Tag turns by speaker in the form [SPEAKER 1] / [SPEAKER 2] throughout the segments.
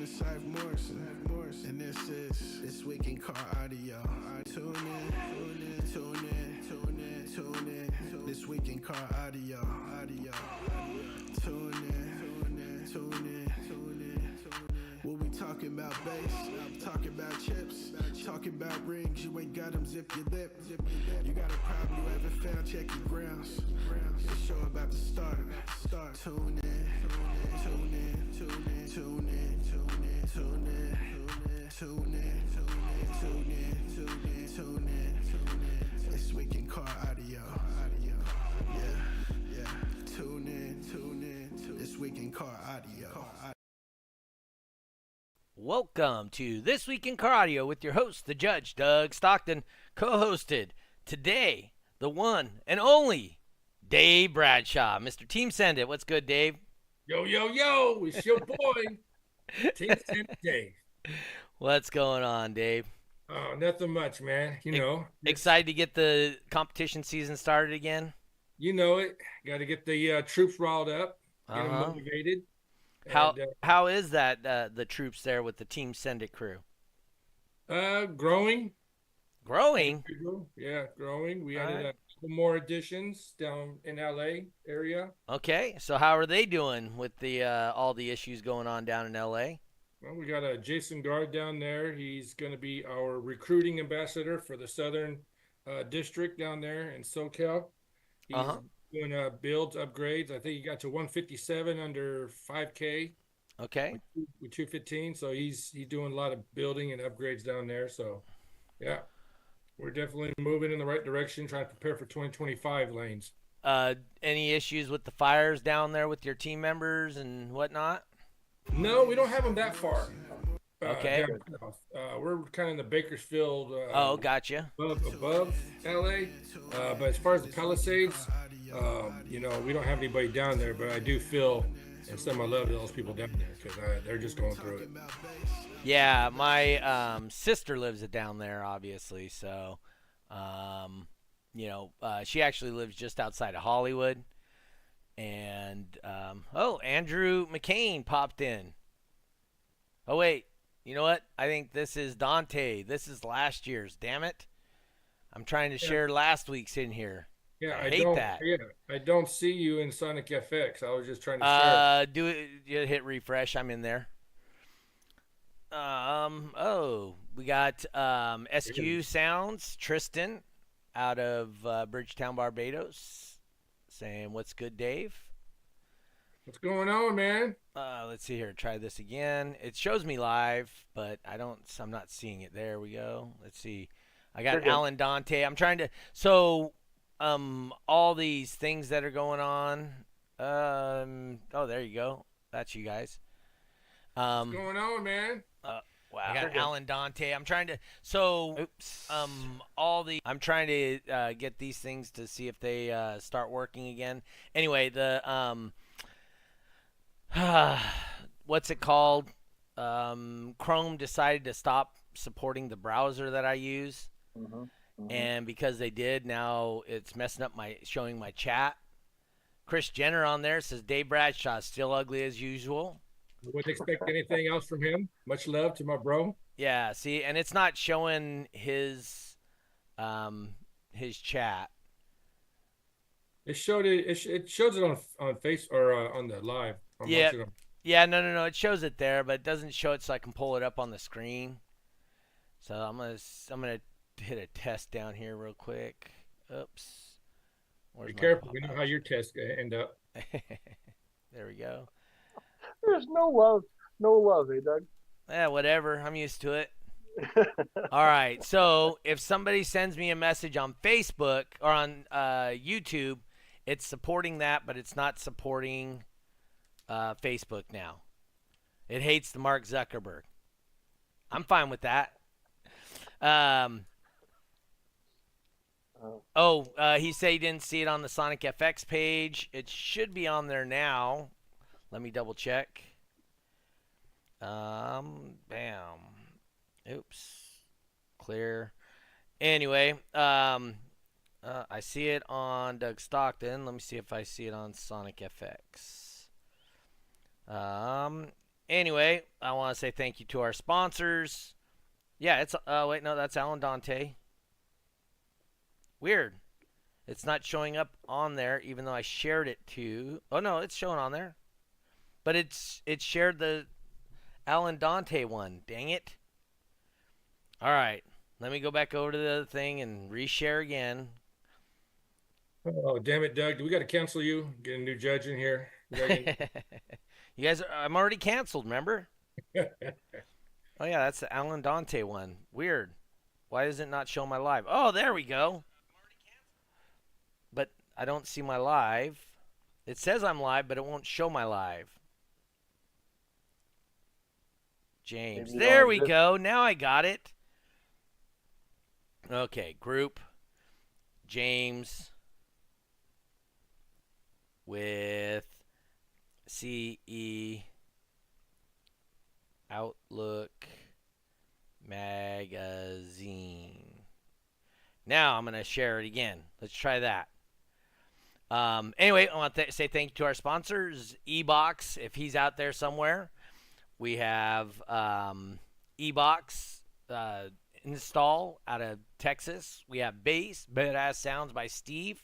[SPEAKER 1] And this is This Week in Car Audio. Tune in, tune in, tune in, tune in. This Week in Car Audio. Tune in, tune in, tune in. We'll be talking about bass, talking about chips, talking about rings. You ain't got them, zip your lip. You got a problem you haven't found, check your grounds. The show about to start. Tune in, tune in, tune in, tune in, tune in, tune in, tune in, tune in, tune in, tune in. This Week in Car Audio. Yeah. Tune in. This Week in Car Audio.
[SPEAKER 2] Welcome to This Week in Car Audio with your host, the Judge, Doug Stockton, co-hosted today, the one and only Dave Bradshaw. Mr. Team Send It. What's good, Dave?
[SPEAKER 3] Yo, it's your boy, Team Send It Dave.
[SPEAKER 2] What's going on, Dave?
[SPEAKER 3] Oh, nothing much, man.
[SPEAKER 2] Excited to get the competition season started again?
[SPEAKER 3] You know it. Got to get the troops riled up, get them motivated.
[SPEAKER 2] How is that, the troops there with the Team Send It crew?
[SPEAKER 3] Growing.
[SPEAKER 2] Growing?
[SPEAKER 3] Yeah, growing. We added a couple more additions down in LA area.
[SPEAKER 2] Okay, so how are they doing with the all the issues going on down in LA?
[SPEAKER 3] Well, we got a Jason Guard down there. He's going to be our recruiting ambassador for the Southern District down there in SoCal. He's doing builds, upgrades. I think he got to 157 under 5K.
[SPEAKER 2] Okay.
[SPEAKER 3] With 215. So he's doing a lot of building and upgrades down there. So, yeah, we're definitely moving in the right direction, trying to prepare for 2025 lanes.
[SPEAKER 2] Any issues with the fires down there with your team members and whatnot?
[SPEAKER 3] No, we don't have them that far.
[SPEAKER 2] Okay.
[SPEAKER 3] We're kind of in the Bakersfield.
[SPEAKER 2] Gotcha.
[SPEAKER 3] Above LA. But as far as the Palisades, we don't have anybody down there. But I do feel and some I love those people down there because they're just going through it.
[SPEAKER 2] Yeah, my sister lives down there, obviously. So, she actually lives just outside of Hollywood. And, Andrew McCain popped in. Oh, wait. You know what? I think this is Dante. This is last year's. Damn it. I'm trying to share last week's in here.
[SPEAKER 3] Yeah,
[SPEAKER 2] I hate that.
[SPEAKER 3] Yeah, I don't see you in Sonic FX. I was just trying to share.
[SPEAKER 2] Do it. You hit refresh. I'm in there. We got SQ Sounds, Tristan out of Bridgetown, Barbados. Saying, what's good, Dave?
[SPEAKER 3] What's going on, man?
[SPEAKER 2] Let's see here. Try this again. It shows me live, but I'm not seeing it. There we go. Let's see. I got Alan Dante. I'm trying to. So, all these things that are going on. There you go. That's you guys.
[SPEAKER 3] What's going on, man?
[SPEAKER 2] Wow. I got Alan Dante. I'm trying to. So, oops. I'm trying to get these things to see if they start working again. Anyway, the what's it called? Chrome decided to stop supporting the browser that I use, and because they did, now it's messing up showing my chat. Chris Jenner on there says Dave Bradshaw still ugly as usual.
[SPEAKER 3] Wouldn't expect anything else from him. Much love to my bro.
[SPEAKER 2] Yeah, see, and it's not showing his chat.
[SPEAKER 3] It showed it. It shows it on face or on the live.
[SPEAKER 2] Yeah, no. It shows it there, but it doesn't show it so I can pull it up on the screen. So I'm gonna hit a test down here real quick. Oops.
[SPEAKER 3] Be careful. We know how your tests end up.
[SPEAKER 2] There we go.
[SPEAKER 4] There's no love, hey, Doug?
[SPEAKER 2] Yeah, whatever. I'm used to it. All right. So if somebody sends me a message on Facebook or on YouTube, it's supporting that, but it's not supporting Facebook now. It hates the Mark Zuckerberg. I'm fine with that. He said he didn't see it on the Sonic FX page. It should be on there now. Let me double check. Bam. Oops. Clear. Anyway, I see it on Doug Stockton. Let me see if I see it on Sonic FX. Anyway, I want to say thank you to our sponsors. Yeah, it's wait, no, that's Alan Dante. Weird. It's not showing up on there, even though I shared it to. Oh no, it's showing on there, but it shared the Alan Dante one. Dang it! All right, let me go back over to the thing and reshare again.
[SPEAKER 3] Oh, damn it, Doug. Do we got to cancel you? Get a new judge in here.
[SPEAKER 2] You guys, I'm already canceled. Remember? Oh yeah, that's the Alan Dante one. Weird. Why does it not show my live? Oh, there we go. But I don't see my live. It says I'm live, but it won't show my live. James. There we go. Now I got it. Okay, group. James with CE Outlook Magazine. Now I'm going to share it again. Let's try that. Anyway, I want to say thank you to our sponsors, E-Box, if he's out there somewhere. We have E-Box install out of Texas. We have Bass, Badass Sounds by Steve.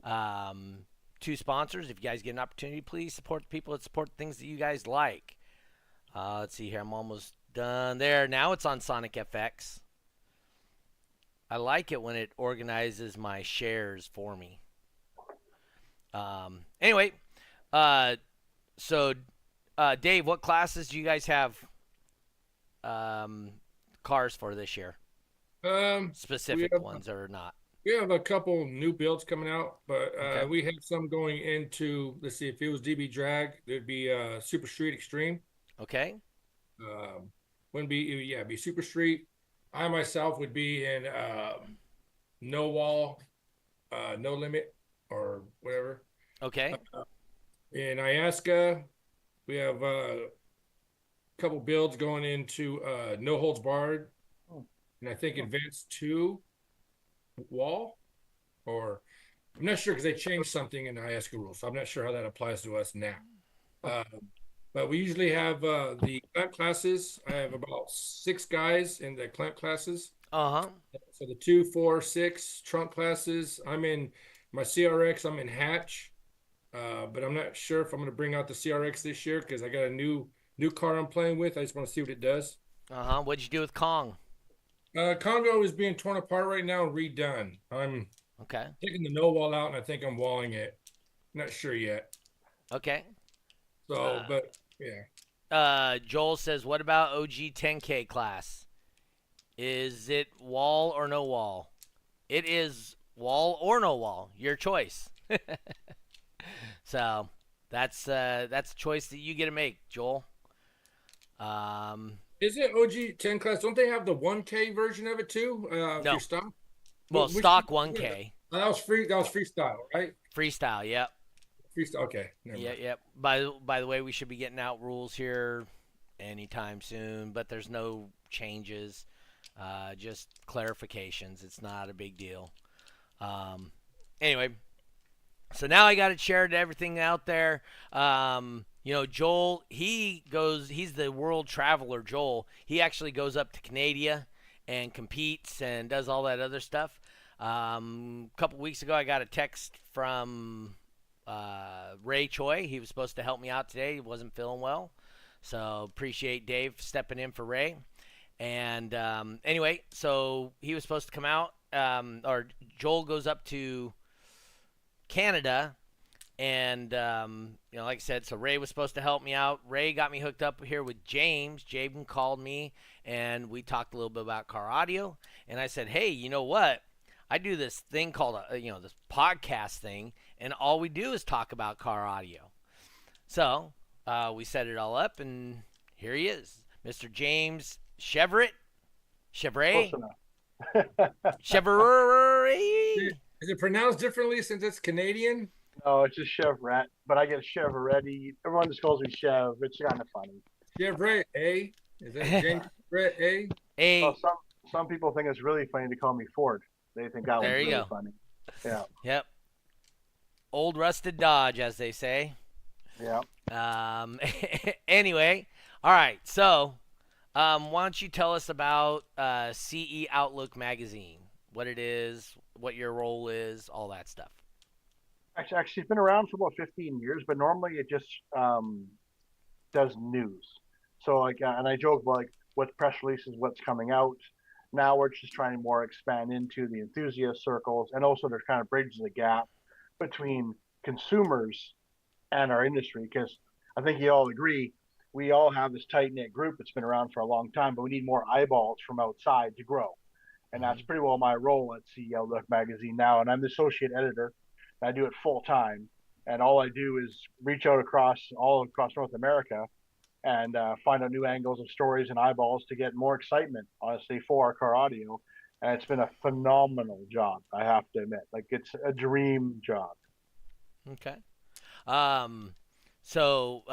[SPEAKER 2] Two sponsors. If you guys get an opportunity, please support the people that support the things that you guys like. Let's see here. I'm almost done there. Now it's on Sonic FX. I like it when it organizes my shares for me. Anyway, so Dave, what classes do you guys have cars for this year? Specific ones or not?
[SPEAKER 3] We have a couple new builds coming out, but okay. We have some going into, let's see, if it was DB Drag, there'd be Super Street Extreme.
[SPEAKER 2] Okay.
[SPEAKER 3] Wouldn't be, be Super Street. I myself would be in No Wall, No Limit, or whatever.
[SPEAKER 2] Okay.
[SPEAKER 3] In Iasca, we have a couple builds going into No Holds Barred, and I think Advanced 2 Wall, or I'm not sure because they changed something in the Iasca rules, so I'm not sure how that applies to us now. But we usually have the clamp classes. I have about 6 guys in the clamp classes.
[SPEAKER 2] Uh-huh.
[SPEAKER 3] So the 2, 4, 6 trunk classes. I'm in my CRX. I'm in hatch, but I'm not sure if I'm going to bring out the CRX this year because I got a new car I'm playing with. I just want to see what it does.
[SPEAKER 2] Uh-huh. What'd you do with Kong?
[SPEAKER 3] Congo is being torn apart right now and redone. I'm taking the no wall out, and I think I'm walling it. Not sure yet.
[SPEAKER 2] Okay.
[SPEAKER 3] So, but yeah.
[SPEAKER 2] Joel says, what about OG 10K class? Is it wall or no wall? It is wall or no wall. Your choice. So that's a choice that you get to make, Joel.
[SPEAKER 3] Is it OG 10 class? Don't they have the 1K version of it too?
[SPEAKER 2] No.
[SPEAKER 3] Stock?
[SPEAKER 2] Well, stock 1K.
[SPEAKER 3] That was free. That was freestyle, right?
[SPEAKER 2] Freestyle, yep.
[SPEAKER 3] Freestyle. Okay.
[SPEAKER 2] Yep. By the way, we should be getting out rules here anytime soon, but there's no changes, just clarifications. It's not a big deal. Anyway, so now I got it shared, everything out there. Joel, he's the world traveler, Joel. He actually goes up to Canada and competes and does all that other stuff. A couple weeks ago, I got a text from Ray Choi. He was supposed to help me out today. He wasn't feeling well. So appreciate Dave stepping in for Ray. And anyway, so he was supposed to come out, or Joel goes up to Canada. And, like I said, so Ray was supposed to help me out. Ray got me hooked up here with James. Jaden called me, and we talked a little bit about car audio. And I said, hey, you know what? I do this thing called, this podcast thing, and all we do is talk about car audio. So we set it all up, and here he is, Mr. James Chevrette. Chevrette? Chevrette.
[SPEAKER 3] Is it pronounced differently since it's Canadian?
[SPEAKER 4] No, it's just Chevrette, but I get Chevrette. Everyone just calls me Chev. It's kind of funny.
[SPEAKER 3] Chevrette, eh? Is that James Chevrette, eh?
[SPEAKER 4] Well, some people think it's really funny to call me Ford. They think that was really funny. Yeah.
[SPEAKER 2] Yep. Old rusted Dodge, as they say.
[SPEAKER 4] Yeah.
[SPEAKER 2] Anyway, All right. So, why don't you tell us about CE Outlook magazine? What it is, what your role is, all that stuff.
[SPEAKER 4] Actually, it's been around for about 15 years, but normally it just does news. So and I joke about like what press releases, what's coming out. Now we're just trying to more expand into the enthusiast circles, and also to kind of bridge the gap between consumers and our industry, because I think you all agree we all have this tight knit group that's been around for a long time, but we need more eyeballs from outside to grow. And that's
[SPEAKER 2] Mm-hmm.
[SPEAKER 4] pretty well my role at CE Outlook Magazine now. And I'm the associate editor. And I do it full time. And all I do is reach out all across North America and find out new angles of stories and eyeballs to get more excitement, honestly, for our car audio. And it's been a phenomenal job, I have to admit. Like, it's a dream job.
[SPEAKER 2] Okay. Um, so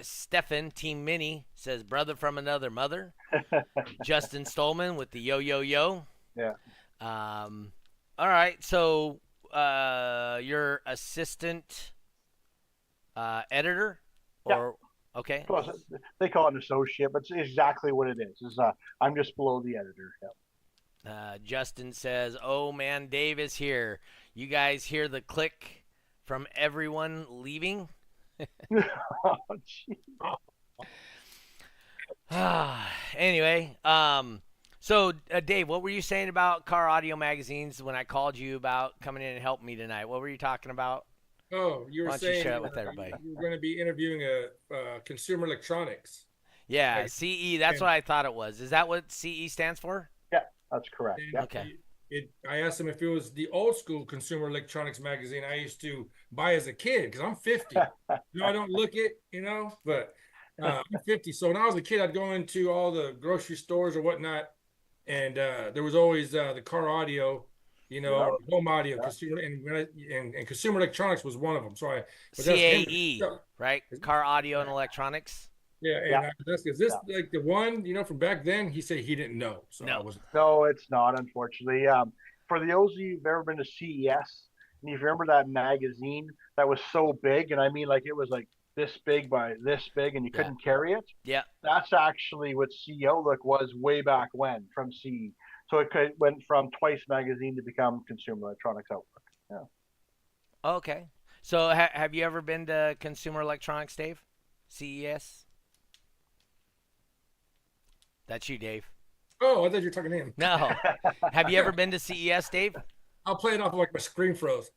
[SPEAKER 2] Stefan Team Mini says brother from another mother. Justin Stolman with the yo yo yo.
[SPEAKER 4] Yeah.
[SPEAKER 2] All right. So your assistant editor or okay.
[SPEAKER 4] Plus, they call it an associate, but it's exactly what it is. I'm just below the editor. Yeah.
[SPEAKER 2] Justin says, "Oh man, Dave is here. You guys hear the click from everyone leaving?"
[SPEAKER 4] Oh, gee.
[SPEAKER 2] Anyway, so Dave, what were you saying about car audio magazines when I called you about coming in and helping me tonight? What were you talking about?
[SPEAKER 3] Oh, you
[SPEAKER 2] Why
[SPEAKER 3] were
[SPEAKER 2] don't you
[SPEAKER 3] saying
[SPEAKER 2] share it with everybody?
[SPEAKER 3] you were going to be interviewing a consumer electronics.
[SPEAKER 2] Yeah,
[SPEAKER 3] Like,
[SPEAKER 2] CE. That's
[SPEAKER 3] and,
[SPEAKER 2] what I thought it was. Is that what CE stands for?
[SPEAKER 4] Yeah, that's correct.
[SPEAKER 3] and
[SPEAKER 4] Yeah.
[SPEAKER 2] Okay.
[SPEAKER 3] I asked him if it was the old school consumer electronics magazine I used to buy as a kid because I'm 50. I don't look it, but I'm 50. So when I was a kid, I'd go into all the grocery stores or whatnot, and there was always the car audio,
[SPEAKER 4] Yeah.
[SPEAKER 3] home audio,
[SPEAKER 4] Yeah.
[SPEAKER 3] consumer, and consumer electronics was one of them. So I was asking
[SPEAKER 2] CAE,
[SPEAKER 3] him,
[SPEAKER 2] right? Car audio and electronics.
[SPEAKER 3] yeah, and
[SPEAKER 4] Yeah.
[SPEAKER 3] I was asking, is this like the one, from back then? He said he didn't know. So
[SPEAKER 2] No.
[SPEAKER 3] I was
[SPEAKER 4] No, it's not, unfortunately. For the those of you who've ever been to CES, and if you remember that magazine that was so big, and I mean, like, it was like this big by this big, and you
[SPEAKER 2] Yeah.
[SPEAKER 4] couldn't carry it.
[SPEAKER 2] Yeah.
[SPEAKER 4] That's actually what CE Outlook was way back when from CE. So went from Twice magazine to become Consumer Electronics Outlook. Yeah.
[SPEAKER 2] Okay. So have you ever been to Consumer Electronics, Dave? CES? That's you, Dave.
[SPEAKER 3] Oh, I thought you were talking to him.
[SPEAKER 2] No. Have you ever been to CES, Dave?
[SPEAKER 3] I'll play it off like my screen froze.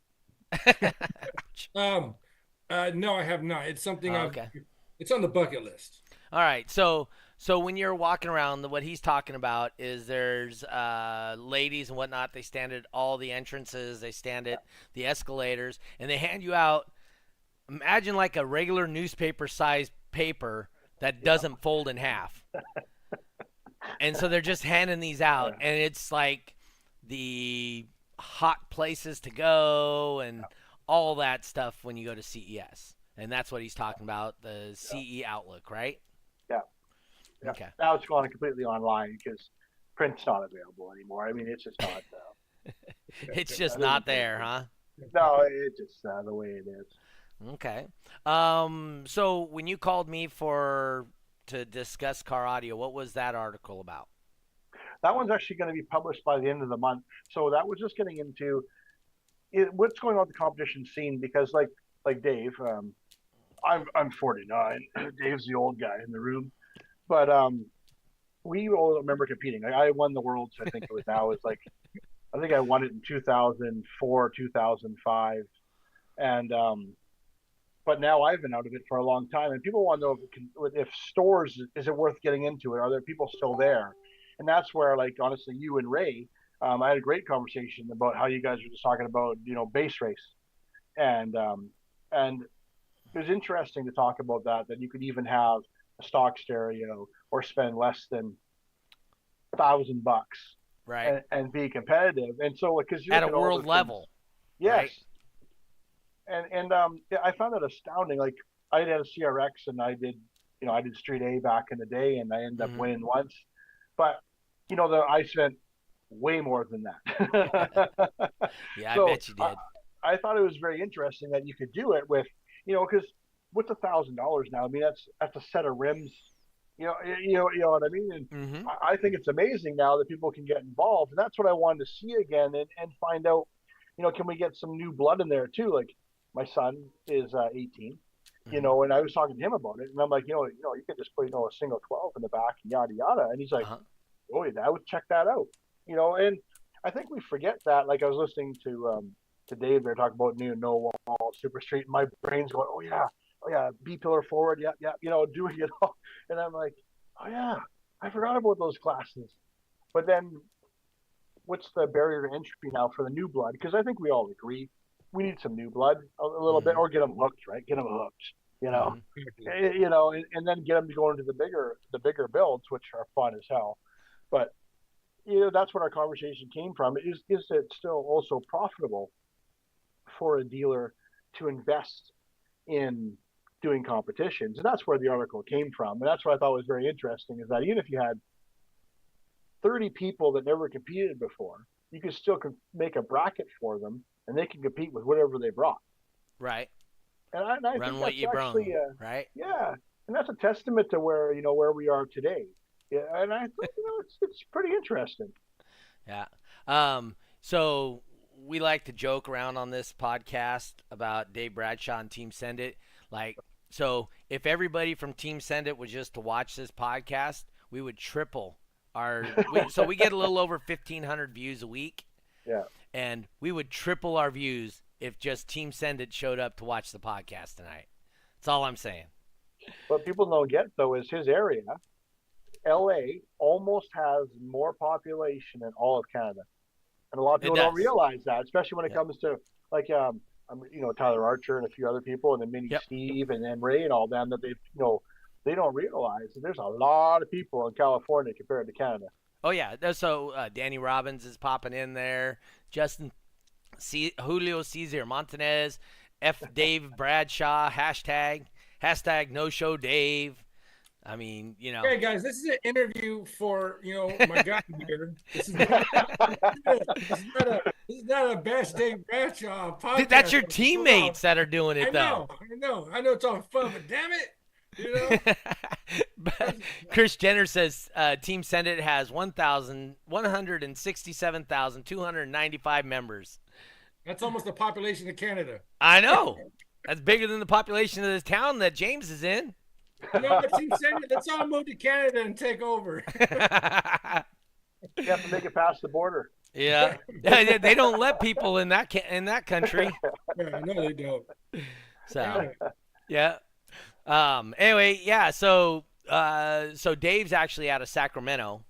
[SPEAKER 3] No, I have not. It's something
[SPEAKER 2] okay.
[SPEAKER 3] It's on the bucket list.
[SPEAKER 2] All right. So when you're walking around, what he's talking about is there's ladies and whatnot. They stand at all the entrances. They stand at the escalators, and they hand you out. Imagine like a regular newspaper-sized paper that doesn't fold in half. And so they're just handing these out, and it's like the hot places to go and all that stuff when you go to CES. And that's what he's talking about, the CE Outlook, right?
[SPEAKER 4] Yeah.
[SPEAKER 2] Okay.
[SPEAKER 4] Now it's gone completely online because print's not available anymore. I mean, it's just not.
[SPEAKER 2] It's just not there, huh?
[SPEAKER 4] No, it's just the way it is.
[SPEAKER 2] Okay. So when you called me to discuss car audio, what was that article about?
[SPEAKER 4] That one's actually going to be published by the end of the month. So that was just getting into what's going on with the competition scene, because like Dave, I'm 49. Dave's the old guy in the room, but we all remember competing. Like, I won the Worlds. I think it was now. It's like I think I won it in 2004, 2005, and but now I've been out of it for a long time, and people want to know if stores, is it worth getting into it? Are there people still there? And that's where, like, honestly, you and Ray, I had a great conversation about how you guys were just talking about, base race, and it was interesting to talk about that you could even have a stock stereo or spend less than $1,000,
[SPEAKER 2] right,
[SPEAKER 4] and be competitive. And so, because
[SPEAKER 2] at a world level,
[SPEAKER 4] yes.
[SPEAKER 2] Right?
[SPEAKER 4] And I found that astounding. Like, I had a CRX, and I did Street A back in the day, and I ended up winning once. But I spent way more than that.
[SPEAKER 2] Yeah,
[SPEAKER 4] So
[SPEAKER 2] I bet you did.
[SPEAKER 4] I thought it was very interesting that you could do it with, because what's $1,000 now? I mean, that's a set of rims You know what I mean? And
[SPEAKER 2] Mm-hmm.
[SPEAKER 4] I think it's amazing now that people can get involved, and that's what I wanted to see again, and find out, can we get some new blood in there too? Like my son is 18,
[SPEAKER 2] Mm-hmm.
[SPEAKER 4] and I was talking to him about it, and I'm like, you could just put a single 12 in the back and yada yada, and he's like,
[SPEAKER 2] Uh-huh.
[SPEAKER 4] oh yeah, I would check that out, and I think we forget that. Like I was listening to Dave there talk about no wall super street, and my brain's going, oh yeah, B pillar forward, yeah, doing it all, and I'm like, oh yeah, I forgot about those classes. But then, what's the barrier to entry now for the new blood? Because I think we all agree we need some new blood a little bit,
[SPEAKER 2] Mm-hmm.
[SPEAKER 4] or get them hooked, right? Get them hooked, you know,
[SPEAKER 2] Mm-hmm.
[SPEAKER 4] and then get them to go into the bigger builds, which are fun as hell. But that's what our conversation came from. Is it still also profitable for a dealer to invest in doing competitions? And that's where the article came from. And that's what I thought was very interesting, is that even if you had 30 people that never competed before, you could still make a bracket for them, and they can compete with whatever they brought.
[SPEAKER 2] Right.
[SPEAKER 4] And I
[SPEAKER 2] Run
[SPEAKER 4] think
[SPEAKER 2] what
[SPEAKER 4] that's
[SPEAKER 2] you brung.
[SPEAKER 4] actually,
[SPEAKER 2] Right.
[SPEAKER 4] yeah, and that's a testament to where we are today. Yeah, and I think it's pretty interesting.
[SPEAKER 2] Yeah. So we like to joke around on this podcast about Dave Bradshaw and Team Send It. Like, so if everybody from Team Send It was just to watch this podcast, we would triple so we get a little over 1,500 views a week,
[SPEAKER 4] Yeah.
[SPEAKER 2] and we would triple our views if just Team Send It showed up to watch the podcast tonight. That's all I'm saying.
[SPEAKER 4] What people don't get though is his area, LA, almost has more population than all of Canada. And a lot of
[SPEAKER 2] It
[SPEAKER 4] people don't
[SPEAKER 2] does.
[SPEAKER 4] realize that, especially when it
[SPEAKER 2] Yep.
[SPEAKER 4] comes to like Tyler Archer and a few other people, and then Mini
[SPEAKER 2] Yep.
[SPEAKER 4] Steve and then Ray and all them, that they don't realize that there's a lot of people in California compared to Canada.
[SPEAKER 2] Oh yeah. So Danny Robbins is popping in there. Julio Cesar Montanez, Dave Bradshaw, hashtag no show Dave. I mean,
[SPEAKER 3] Hey guys, this is an interview for my guy here. This is not a Bash Dave Bradshaw podcast.
[SPEAKER 2] That's your teammates that are doing it, though.
[SPEAKER 3] I know it's all fun, but damn it,
[SPEAKER 2] Chris Jenner says Team Send It has 167,295 members.
[SPEAKER 3] That's almost the population of Canada.
[SPEAKER 2] I know. That's bigger than the population of this town that James is in.
[SPEAKER 3] But Team Send It, let's all move to Canada and take over.
[SPEAKER 4] You have to make it past the border.
[SPEAKER 2] Yeah, they don't let people in that country.
[SPEAKER 3] Yeah, no, they don't.
[SPEAKER 2] So, yeah. Anyway, yeah. So Dave's actually out of Sacramento.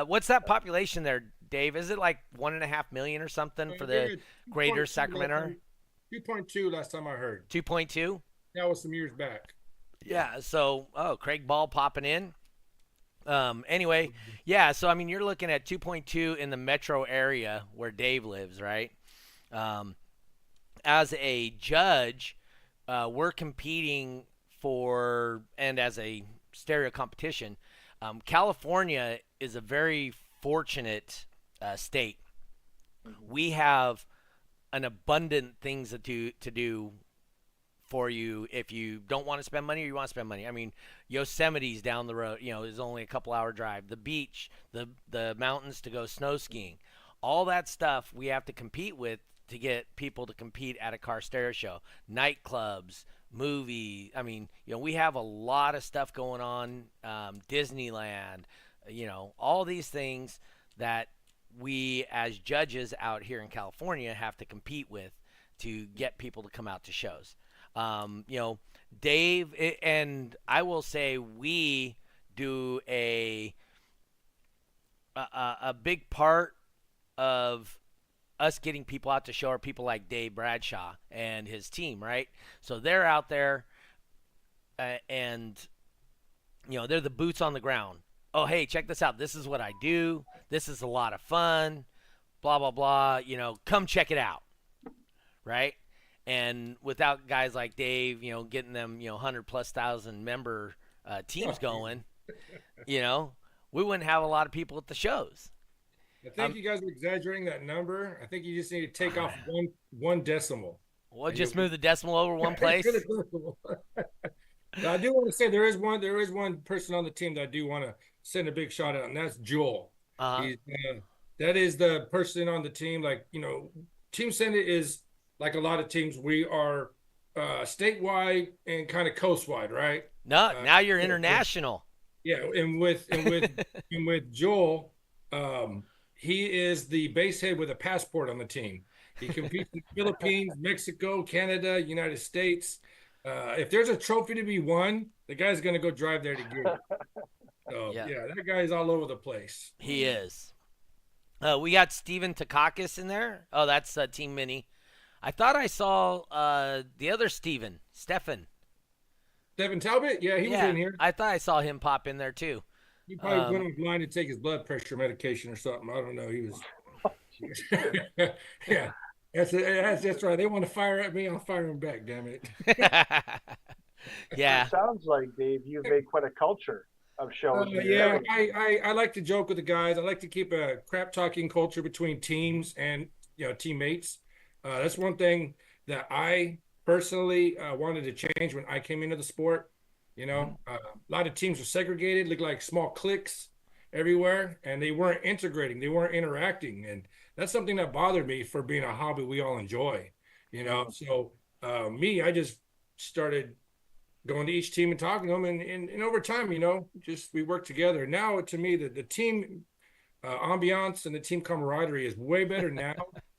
[SPEAKER 2] What's that population there, Dave? Is it like 1.5 million or something for the greater Sacramento?
[SPEAKER 3] 2.2 last time I heard.
[SPEAKER 2] 2.2.
[SPEAKER 3] That was some years back.
[SPEAKER 2] Yeah. So, Craig Ball popping in. Anyway, yeah. So I mean, you're looking at 2.2 in the metro area where Dave lives, right? As a judge, we're competing for, and as a stereo competition, California is a very fortunate state. We have an abundant things to do for you if you don't want to spend money or you want to spend money. I mean, Yosemite's down the road, is only a couple hour drive. The beach, the mountains to go snow skiing, all that stuff we have to compete with to get people to compete at a car stereo show. Nightclubs, movie. I mean, we have a lot of stuff going on. Disneyland, all these things that we as judges out here in California have to compete with to get people to come out to shows. Dave, and I will say we do a big part of us getting people out to show are people like Dave Bradshaw and his team, right? So they're out there, and they're the boots on the ground. Oh, hey, check this out. This is what I do. This is a lot of fun. Blah blah blah. Come check it out, right? And without guys like Dave, getting them, 100,000+ member teams going, we wouldn't have a lot of people at the shows.
[SPEAKER 3] I think you guys are exaggerating that number. I think you just need to take off one decimal.
[SPEAKER 2] Well, just move the decimal over one place.
[SPEAKER 3] Now, I do want to say there is one person on the team that I do want to send a big shout out, and that's Joel.
[SPEAKER 2] Uh,
[SPEAKER 3] He's that is the person on the team. Like, Team Senate is like a lot of teams. We are statewide and kind of coastwide, right?
[SPEAKER 2] no,
[SPEAKER 3] Uh,
[SPEAKER 2] now you're
[SPEAKER 3] yeah,
[SPEAKER 2] international.
[SPEAKER 3] yeah, and with Joel, he is the base head with a passport on the team. He competes in the Philippines, Mexico, Canada, United States. If there's a trophy to be won, the guy's going to go drive there to get it. So
[SPEAKER 2] Yeah,
[SPEAKER 3] yeah, that guy's all over the place.
[SPEAKER 2] he is. We got Steven Takakis in there. Oh, that's Team Mini. I thought I saw the other Stefan.
[SPEAKER 3] Devin Talbot, yeah, he was
[SPEAKER 2] Yeah,
[SPEAKER 3] in here.
[SPEAKER 2] I thought I saw him pop in there too.
[SPEAKER 3] He probably went online to take his blood pressure medication or something. I don't know. He was, yeah. That's right. They want to fire at me. I'll fire them back. Damn it.
[SPEAKER 2] Yeah.
[SPEAKER 4] It sounds like, Dave, you've made quite a culture of shows. In your
[SPEAKER 3] Yeah,
[SPEAKER 4] area.
[SPEAKER 3] I like to joke with the guys. I like to keep a crap talking culture between teams and teammates. That's one thing that I personally wanted to change when I came into the sport. A lot of teams were segregated, looked like small cliques everywhere, and they weren't integrating, they weren't interacting, and that's something that bothered me for being a hobby we all enjoy. So I just started going to each team and talking to them, and over time, just we work together. Now, to me, the team ambiance and the team camaraderie is way better now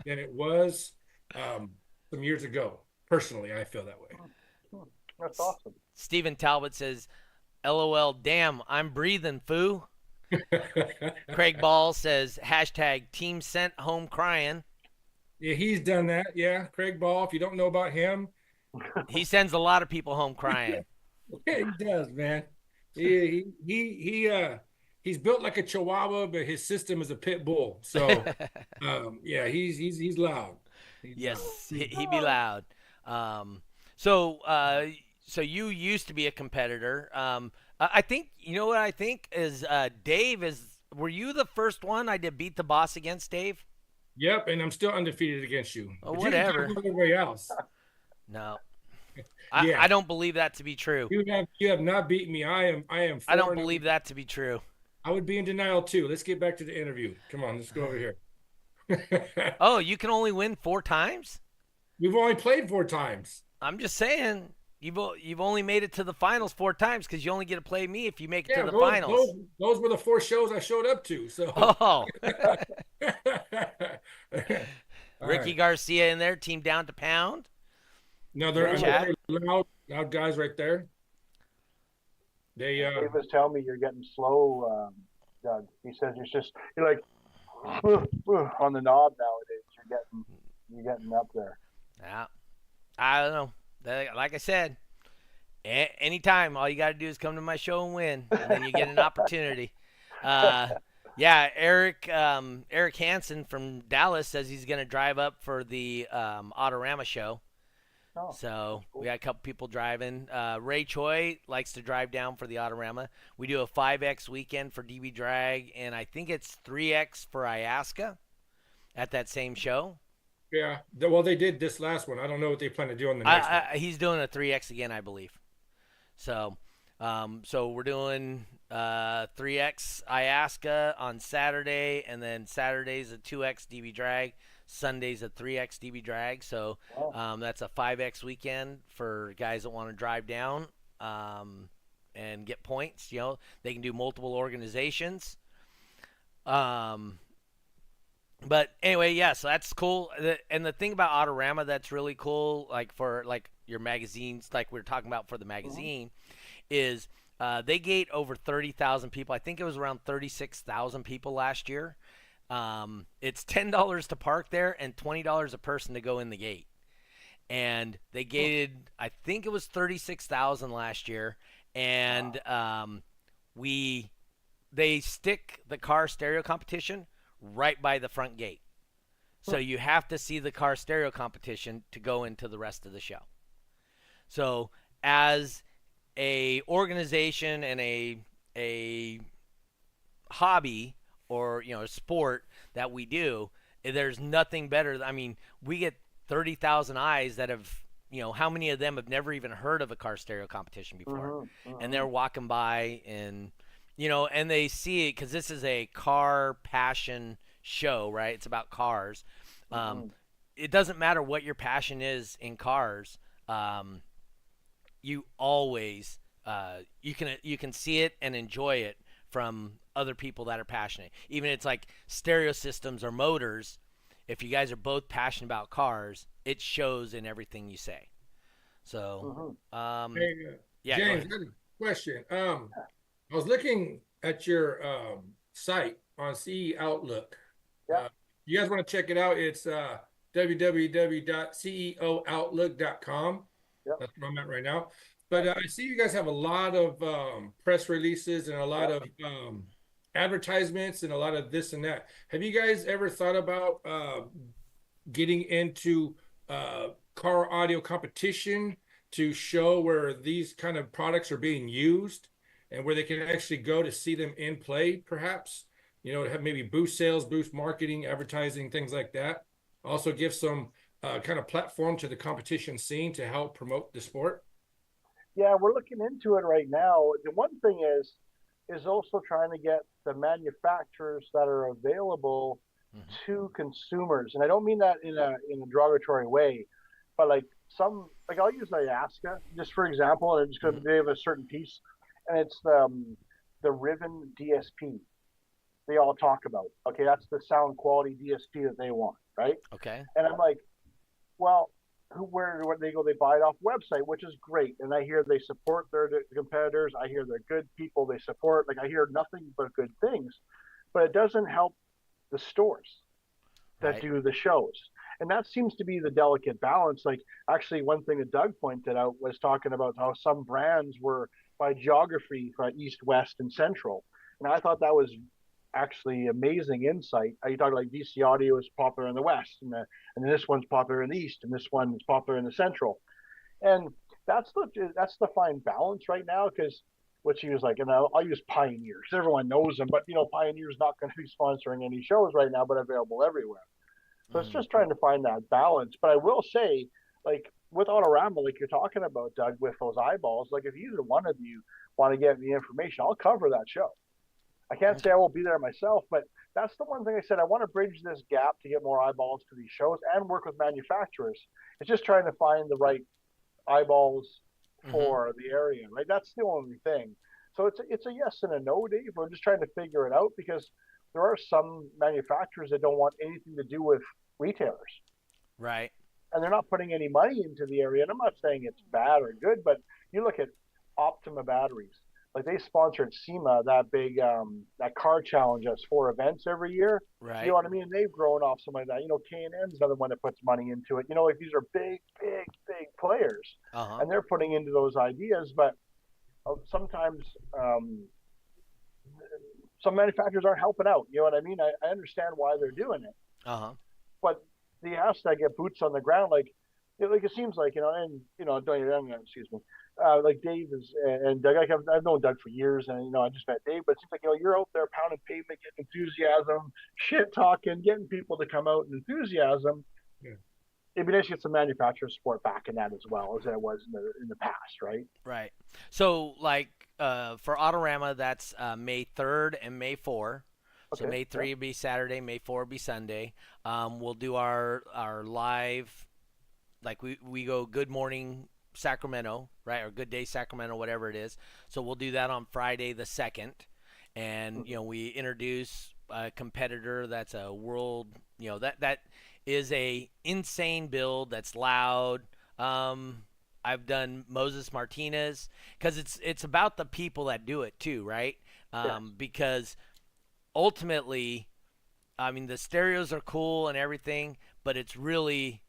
[SPEAKER 3] than it was some years ago. Personally, I feel that way.
[SPEAKER 4] That's awesome.
[SPEAKER 2] Stephen Talbot says, LOL, damn, I'm breathing, foo. Craig Ball says, hashtag team sent home crying.
[SPEAKER 3] Yeah, he's done that. Yeah, Craig Ball. If you don't know about him,
[SPEAKER 2] He sends a lot of people home crying.
[SPEAKER 3] he does, man. He's built like a Chihuahua, but his system is a pit bull. So, yeah, he's loud.
[SPEAKER 2] Yes, he be loud. So you used to be a competitor. I think you know what I think is Dave is. Were you the first one I did beat the boss against, Dave?
[SPEAKER 3] Yep, and I'm still undefeated against you.
[SPEAKER 2] Oh,
[SPEAKER 3] But
[SPEAKER 2] whatever.
[SPEAKER 3] You can talk everybody else.
[SPEAKER 2] No,
[SPEAKER 3] Yeah.
[SPEAKER 2] I don't believe that to be true.
[SPEAKER 3] You have not beaten me. I am.
[SPEAKER 2] I don't believe that to be true.
[SPEAKER 3] I would be in denial too. Let's get back to the interview. Come on, let's go over here.
[SPEAKER 2] Oh, you can only win 4 times?
[SPEAKER 3] We've only played 4 times.
[SPEAKER 2] I'm just saying. You've only made it to the finals 4 times because you only get to play me if you make it to the finals.
[SPEAKER 3] Those were the 4 shows I showed up to. So.
[SPEAKER 2] Oh,
[SPEAKER 3] All
[SPEAKER 2] Ricky
[SPEAKER 3] right.
[SPEAKER 2] Garcia in there, team down to pound.
[SPEAKER 3] No, they're
[SPEAKER 2] Chat.
[SPEAKER 3] loud guys right there. They
[SPEAKER 4] Dave was telling me you're getting slow, Doug. He says you're like on the knob nowadays. You're getting up there.
[SPEAKER 2] Yeah, I don't know. Like I said, anytime, all you got to do is come to my show and win, and then you get an opportunity. Yeah, Eric Hansen from Dallas says he's going to drive up for the Autorama show.
[SPEAKER 4] Oh,
[SPEAKER 2] So
[SPEAKER 4] cool.
[SPEAKER 2] we got a couple people driving. Ray Choi likes to drive down for the Autorama. We do a 5X weekend for DB Drag, and I think it's 3X for Iasca at that same show.
[SPEAKER 3] Yeah, well, they did this last one. I don't know what they plan to do on the next one.
[SPEAKER 2] He's doing a 3X again, I believe. So we're doing 3X Iasca on Saturday, and then Saturday's a 2X DB Drag. Sunday's a 3X DB Drag. So that's a 5X weekend for guys that want to drive down and get points. They can do multiple organizations. But anyway, yeah, so that's cool. And the thing about Autorama that's really cool, like for like your magazines, like we were talking about for the magazine, is they gate over 30,000 people. I think it was around 36,000 people last year. It's $10 to park there and $20 a person to go in the gate. And they gated, I think it was 36,000 last year. And they stick the car stereo competition right by the front gate. So you have to see the car stereo competition to go into the rest of the show. So as a organization and a hobby or a sport that we do, there's nothing better. I mean, we get 30,000 eyes that have how many of them have never even heard of a car stereo competition before, and they're walking by and and they see it because this is a car passion show, right? It's about cars. It doesn't matter what your passion is in cars. You always you can see it and enjoy it from other people that are passionate. Even it's like stereo systems or motors. If you guys are both passionate about cars, it shows in everything you say. So,
[SPEAKER 3] Hey,
[SPEAKER 2] yeah,
[SPEAKER 3] James, I had a question. I was looking at your site on CE Outlook.
[SPEAKER 4] Yeah.
[SPEAKER 3] You guys want to check it out? It's www.ceooutlook.com.
[SPEAKER 4] Yep.
[SPEAKER 3] That's where I'm at right now. But I see you guys have a lot of press releases and a lot of advertisements and a lot of this and that. Have you guys ever thought about getting into car audio competition to show where these kind of products are being used and where they can actually go to see them in play, perhaps? Have maybe boost sales, boost marketing, advertising, things like that. Also give some kind of platform to the competition scene to help promote the sport.
[SPEAKER 4] Yeah, we're looking into it right now. The one thing is also trying to get the manufacturers that are available to consumers, and I don't mean that in a derogatory way, but like I'll use IASCA just for example, and I'm just going to give a certain piece, and it's the Riven DSP. They all talk about. Okay, that's the sound quality DSP that they want, right?
[SPEAKER 2] Okay.
[SPEAKER 4] And I'm like, well, where they go? They buy it off website, which is great. And I hear they support their competitors. I hear they're good people. They support. Like I hear nothing but good things, but it doesn't help the stores that do the shows. And that seems to be the delicate balance. Like actually, one thing that Doug pointed out was talking about how some brands were by geography, east, west, and central. And I thought that was actually amazing insight. You talk like DC Audio is popular in the west, and this one's popular in the east, and this one is popular in the central, and that's the fine balance right now. Because what she was like, and I'll use Pioneers. Everyone knows them, but Pioneer's not going to be sponsoring any shows right now, but available everywhere. So it's just trying to find that balance. But I will say, like with Autorama, like you're talking about, Doug, with those eyeballs, like if either one of you want to get me information, I'll cover that show. I can't say I won't be there myself, but that's the one thing I said. I want to bridge this gap to get more eyeballs to these shows and work with manufacturers. It's just trying to find the right eyeballs for the area, right? That's the only thing. So it's a yes and a no, Dave. We're just trying to figure it out because there are some manufacturers that don't want anything to do with retailers.
[SPEAKER 2] Right.
[SPEAKER 4] And they're not putting any money into the area. And I'm not saying it's bad or good, but you look at Optima batteries. Like they sponsored SEMA, that big that car challenge that's 4 events every year.
[SPEAKER 2] Right.
[SPEAKER 4] You know what I mean? They've grown off some of that. K&N's another one that puts money into it. Like these are big players, and they're putting into those ideas. But sometimes some manufacturers aren't helping out. You know what I mean? I understand why they're doing it. But the ask that get boots on the ground, like it seems like excuse me. Like Dave and Doug, I've known Doug for years, and I just met Dave. But it seems like you're out there pounding pavement, getting enthusiasm, shit talking, getting people to come out and enthusiasm. Yeah. It'd be nice to get some manufacturer support back in that as well as it was in the past, right?
[SPEAKER 2] Right. So like for Autorama, that's May 3rd and May 4th. So May 3 will be Saturday, May 4 will be Sunday. We'll do our live, like we go Good Morning Sacramento, right, or Good Day Sacramento, whatever it is. So we'll do that on Friday the 2nd, and we introduce a competitor that's a world, that is a insane build that's loud. I've done Moses Martinez because it's about the people that do it too, right? Because ultimately, I mean, the stereos are cool and everything, but it's really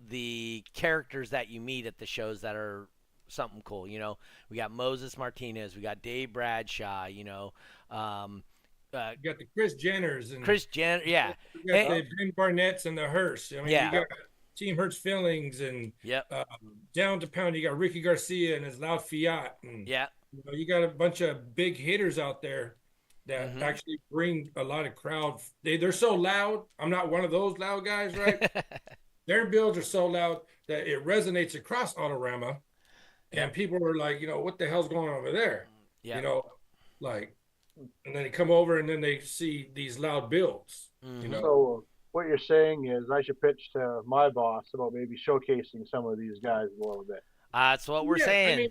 [SPEAKER 2] the characters that you meet at the shows that are something cool. We got Moses Martinez, we got Dave Bradshaw, you got
[SPEAKER 3] the Chris Jenners and
[SPEAKER 2] Chris Jenner, yeah.
[SPEAKER 3] You got the Ben Barnett's and the Hearst. I mean, you got Team Hertz Fillings and down to pound. You got Ricky Garcia and his loud Fiat, and you got a bunch of big hitters out there that actually bring a lot of crowd. They're so loud. I'm not one of those loud guys, right? Their builds are so loud that it resonates across Autorama, and people are like, what the hell's going on over there?
[SPEAKER 2] Yeah.
[SPEAKER 3] Like, and then they come over and then they see these loud builds.
[SPEAKER 4] So what you're saying is I should pitch to my boss about maybe showcasing some of these guys a little bit.
[SPEAKER 2] That's what we're saying.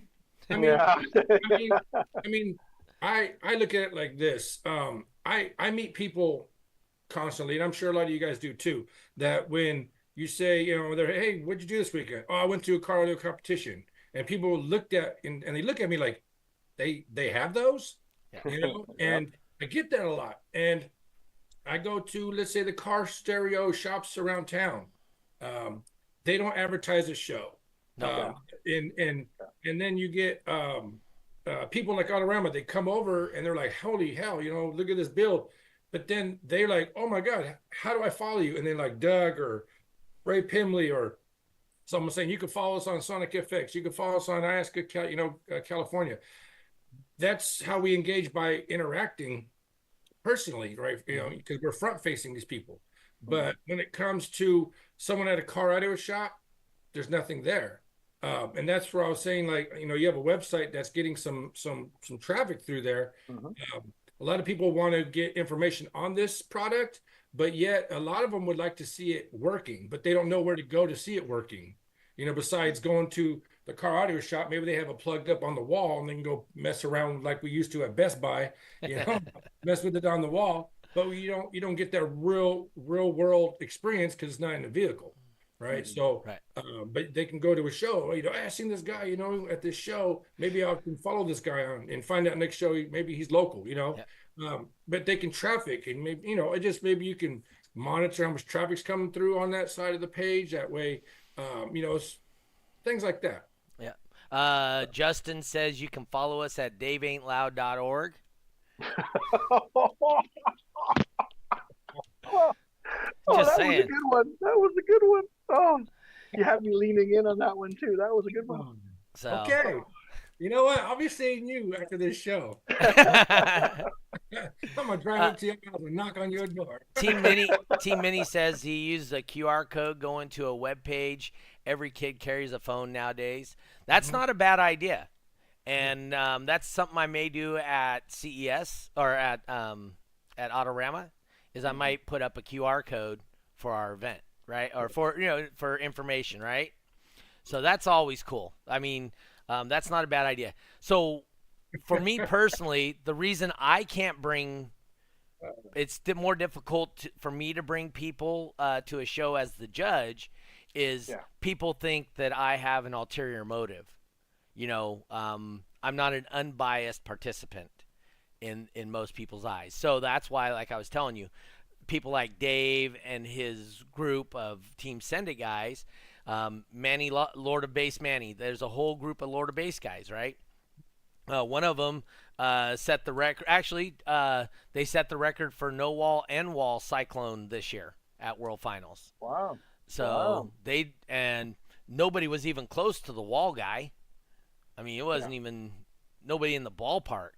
[SPEAKER 3] I mean, I look at it like this. I meet people constantly, and I'm sure a lot of you guys do too, that when you say, they're, hey, what'd you do this weekend? Oh, I went to a car audio competition. And people looked at, and they look at me like, they have those? And I get that a lot. And I go to, let's say, the car stereo shops around town. They don't advertise a show.
[SPEAKER 2] No.
[SPEAKER 3] And then you get people like Autorama, they come over and they're like, holy hell, look at this build. But then they're like, oh my God, how do I follow you? And then like Doug or Ray Pimley or someone saying, you can follow us on Sonic FX. You can follow us on Alaska, California. That's how we engage, by interacting personally, right? Because we're front facing these people. But when it comes to someone at a car audio shop, there's nothing there. And that's where I was saying, like, you have a website that's getting some traffic through there. A lot of people want to get information on this product, but yet a lot of them would like to see it working, but they don't know where to go to see it working. Besides going to the car audio shop, maybe they have it plugged up on the wall and they can go mess around like we used to at Best Buy, mess with it on the wall. But you don't get that real world experience because it's not in the vehicle, right? So, but they can go to a show. Hey, I've seen this guy, at this show. Maybe I can follow this guy on and find out next show. Maybe he's local, But they can traffic, and maybe maybe you can monitor how much traffic's coming through on that side of the page. That way, things like that.
[SPEAKER 2] Yeah. Justin says you can follow us at daveaintloud.org. Just saying.
[SPEAKER 4] Was a good one. That was a good one. Oh, you had me leaning in on that one too. That was a good one.
[SPEAKER 2] So.
[SPEAKER 3] Okay. You know what? I'll be seeing you after this show. I'm gonna drive up to your house and knock on your door.
[SPEAKER 2] Team Mini says he used a QR code going to a web page. Every kid carries a phone nowadays. That's not a bad idea, and that's something I may do at CES or at Autorama. Is I might put up a QR code for our event, right? Or for information, right? So that's always cool. I mean, that's not a bad idea. So for me personally, the reason I can't bring, it's more difficult for me to bring people to a show as the judge is people think that I have an ulterior motive. I'm not an unbiased participant in most people's eyes. So that's why, like I was telling you, people like Dave and his group of Team Send It guys, Manny, Lord of Bass Manny, there's a whole group of Lord of Bass guys, right? One of them set the record. Actually, they set the record for no wall and wall cyclone this year at World Finals.
[SPEAKER 4] Wow.
[SPEAKER 2] So and nobody was even close to the wall guy. I mean, it wasn't even nobody in the ballpark.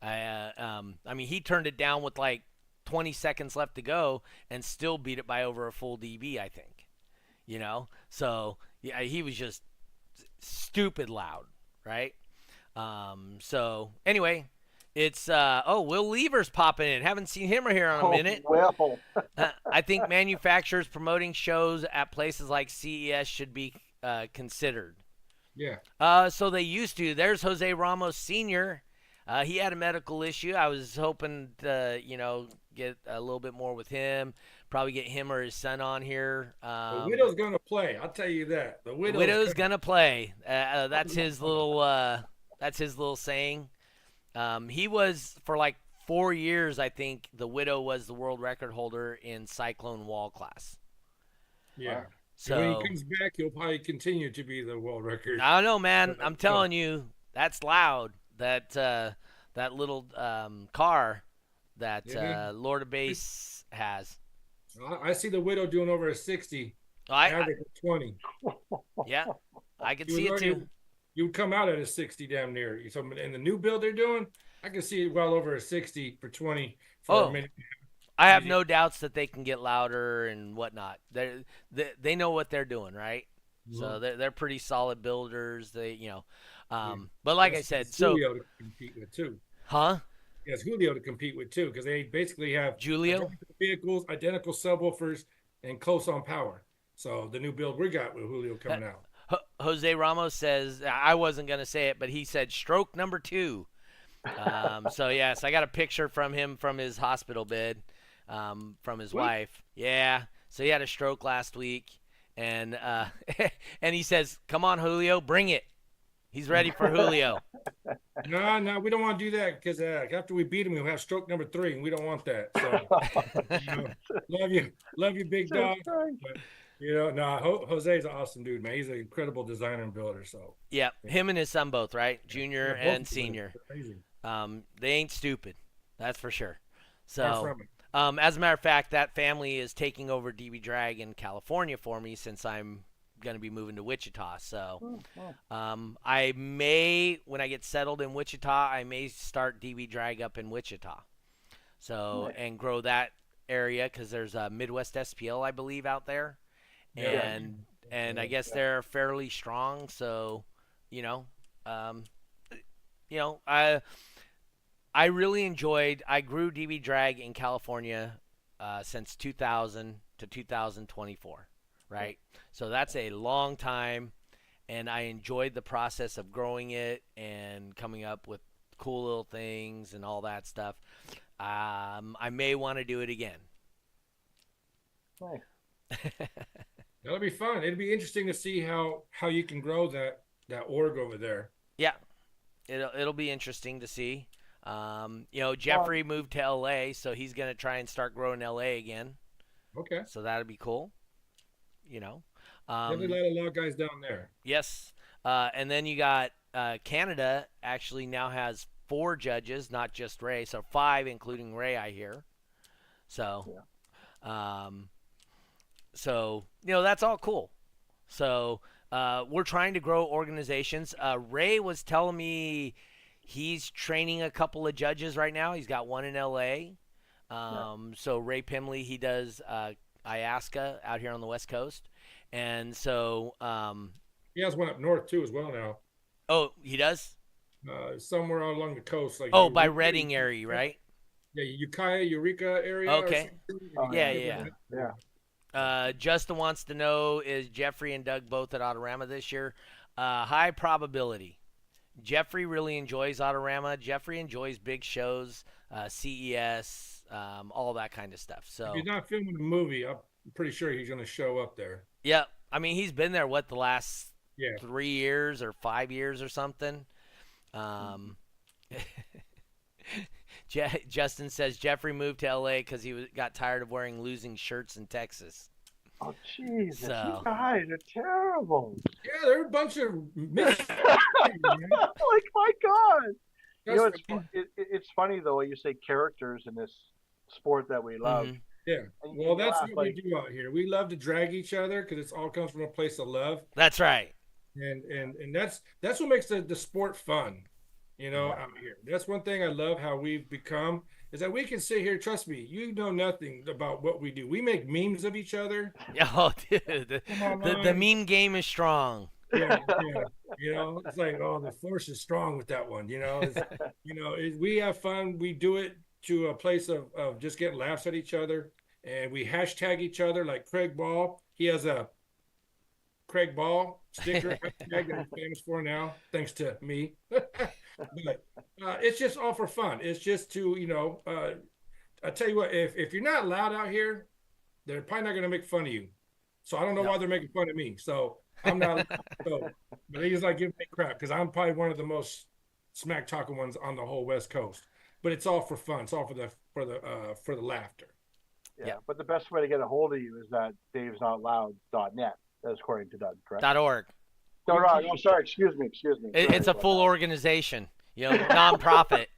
[SPEAKER 2] I mean, he turned it down with like 20 seconds left to go and still beat it by over a full dB, I think. So yeah, he was just stupid loud, right? So anyway, it's Will Lever's popping in. Haven't seen him here in a minute.
[SPEAKER 4] Well.
[SPEAKER 2] I think manufacturers promoting shows at places like CES should be considered.
[SPEAKER 3] Yeah.
[SPEAKER 2] So they used to. There's Jose Ramos Sr. He had a medical issue. I was hoping to, get a little bit more with him. Probably get him or his son on here.
[SPEAKER 3] The Widow's gonna play. I'll tell you that. The
[SPEAKER 2] Widow's gonna play. That's his little. That's his little saying. He was for like 4 years. I think the Widow was the world record holder in cyclone wall class.
[SPEAKER 3] Yeah.
[SPEAKER 2] So
[SPEAKER 3] when he comes back, he'll probably continue to be the world record.
[SPEAKER 2] I don't know, man. I'm telling you, that's loud. That little car that Lord of Bass has.
[SPEAKER 3] I see the Widow doing over a 60. Average of 20.
[SPEAKER 2] Yeah, I can see it too.
[SPEAKER 3] You would come out at a 60 damn near. So in the new build they're doing, I can see it well over a 60 for 20 for a minute.
[SPEAKER 2] I have no doubts that they can get louder and whatnot. They know what they're doing, right? So they're pretty solid builders. They, but like I said, so
[SPEAKER 3] Julio to compete with too.
[SPEAKER 2] huh?
[SPEAKER 3] He has Julio to compete with too, because they basically have
[SPEAKER 2] Julio
[SPEAKER 3] identical vehicles, identical subwoofers, and close on power. So the new build we got with Julio coming out.
[SPEAKER 2] Jose Ramos says I wasn't gonna say it, but he said stroke number 2. So yes, I got a picture from him from his hospital bed, from his wife. Yeah, so he had a stroke last week, and and he says, "Come on, Julio, bring it." He's ready for Julio.
[SPEAKER 3] No, we don't want to do that, because after we beat him, we'll have stroke number 3, and we don't want that. So, love you, big dog. But, Jose's an awesome dude, man. He's an incredible designer and builder. So
[SPEAKER 2] yeah, him and his son both, right? Junior
[SPEAKER 3] both
[SPEAKER 2] and senior.
[SPEAKER 3] Amazing.
[SPEAKER 2] They ain't stupid, that's for sure.
[SPEAKER 3] Far
[SPEAKER 2] So,
[SPEAKER 3] from it.
[SPEAKER 2] as a matter of fact, that family is taking over DB Drag in California for me since I'm going to be moving to Wichita. So, I may, when I get settled in Wichita, I may start DB Drag up in Wichita. So, and grow that area, because there's a Midwest SPL, I believe, out there. And I guess they're fairly strong. So, I really enjoyed. I grew DB Drag in California since 2000 to 2024, right? So that's a long time, and I enjoyed the process of growing it and coming up with cool little things and all that stuff. I may want to do it again.
[SPEAKER 4] Nice.
[SPEAKER 3] That'll be fun. It'll be interesting to see how you can grow that org over there.
[SPEAKER 2] Yeah, it'll be interesting to see. Jeffrey moved to LA, so he's gonna try and start growing LA again.
[SPEAKER 3] Okay.
[SPEAKER 2] So that'll be cool.
[SPEAKER 3] Definitely let a lot of guys down there.
[SPEAKER 2] Yes. And then you got Canada actually now has 4 judges, not just Ray, so 5 including Ray, I hear. So, that's all cool. So we're trying to grow organizations. Ray was telling me he's training a couple of judges right now. He's got one in LA. So Ray Pimley, he does IASCA out here on the West Coast. And so
[SPEAKER 3] he has one up north too as well now.
[SPEAKER 2] Oh, he does?
[SPEAKER 3] Somewhere along the coast. Like
[SPEAKER 2] by Redding area, right?
[SPEAKER 3] Yeah, Eureka area.
[SPEAKER 2] Okay.
[SPEAKER 3] Yeah.
[SPEAKER 2] Justin wants to know, is Jeffrey and Doug both at Autorama this year? High probability. Jeffrey really enjoys Autorama. Jeffrey enjoys big shows, CES, all that kind of stuff. So
[SPEAKER 3] if he's not filming a movie, I'm pretty sure he's going to show up there.
[SPEAKER 2] Yeah. I mean, he's been there, the last 3 years or 5 years or something. Justin says Jeffrey moved to LA because he got tired of wearing losing shirts in Texas.
[SPEAKER 4] Oh, Jesus.
[SPEAKER 2] So,
[SPEAKER 4] you guys are terrible.
[SPEAKER 3] Yeah, they're a bunch of
[SPEAKER 4] like, my God. It's funny, though, when you say characters in this sport that we love.
[SPEAKER 2] Mm-hmm.
[SPEAKER 3] Yeah. Well, that's what we do out here. We love to drag each other because it all comes from a place of love.
[SPEAKER 2] That's right.
[SPEAKER 3] And that's what makes the sport fun, out here. That's one thing I love how we've become, is that we can sit here. Trust me, you know nothing about what we do. We make memes of each other.
[SPEAKER 2] Oh, dude, the meme game is strong.
[SPEAKER 3] Yeah. It's like, the force is strong with that one. We have fun. We do it to a place of just getting laughs at each other, and we hashtag each other. Like Craig Ball, he has a Craig Ball sticker hashtag that he's famous for now, thanks to me. But it's just all for fun. It's just to, I tell you what, if you're not loud out here, they're probably not going to make fun of you. So I don't know why they're making fun of me. So I'm not. But he's like giving me crap because I'm probably one of the most smack talking ones on the whole West Coast. But it's all for fun. It's all for the laughter.
[SPEAKER 4] Yeah. But the best way to get a hold of you is that davesnotloud.net. That's according to Doug, correct?
[SPEAKER 2] .org.
[SPEAKER 4] No, I'm sorry. Excuse me.
[SPEAKER 2] It's a full organization, nonprofit.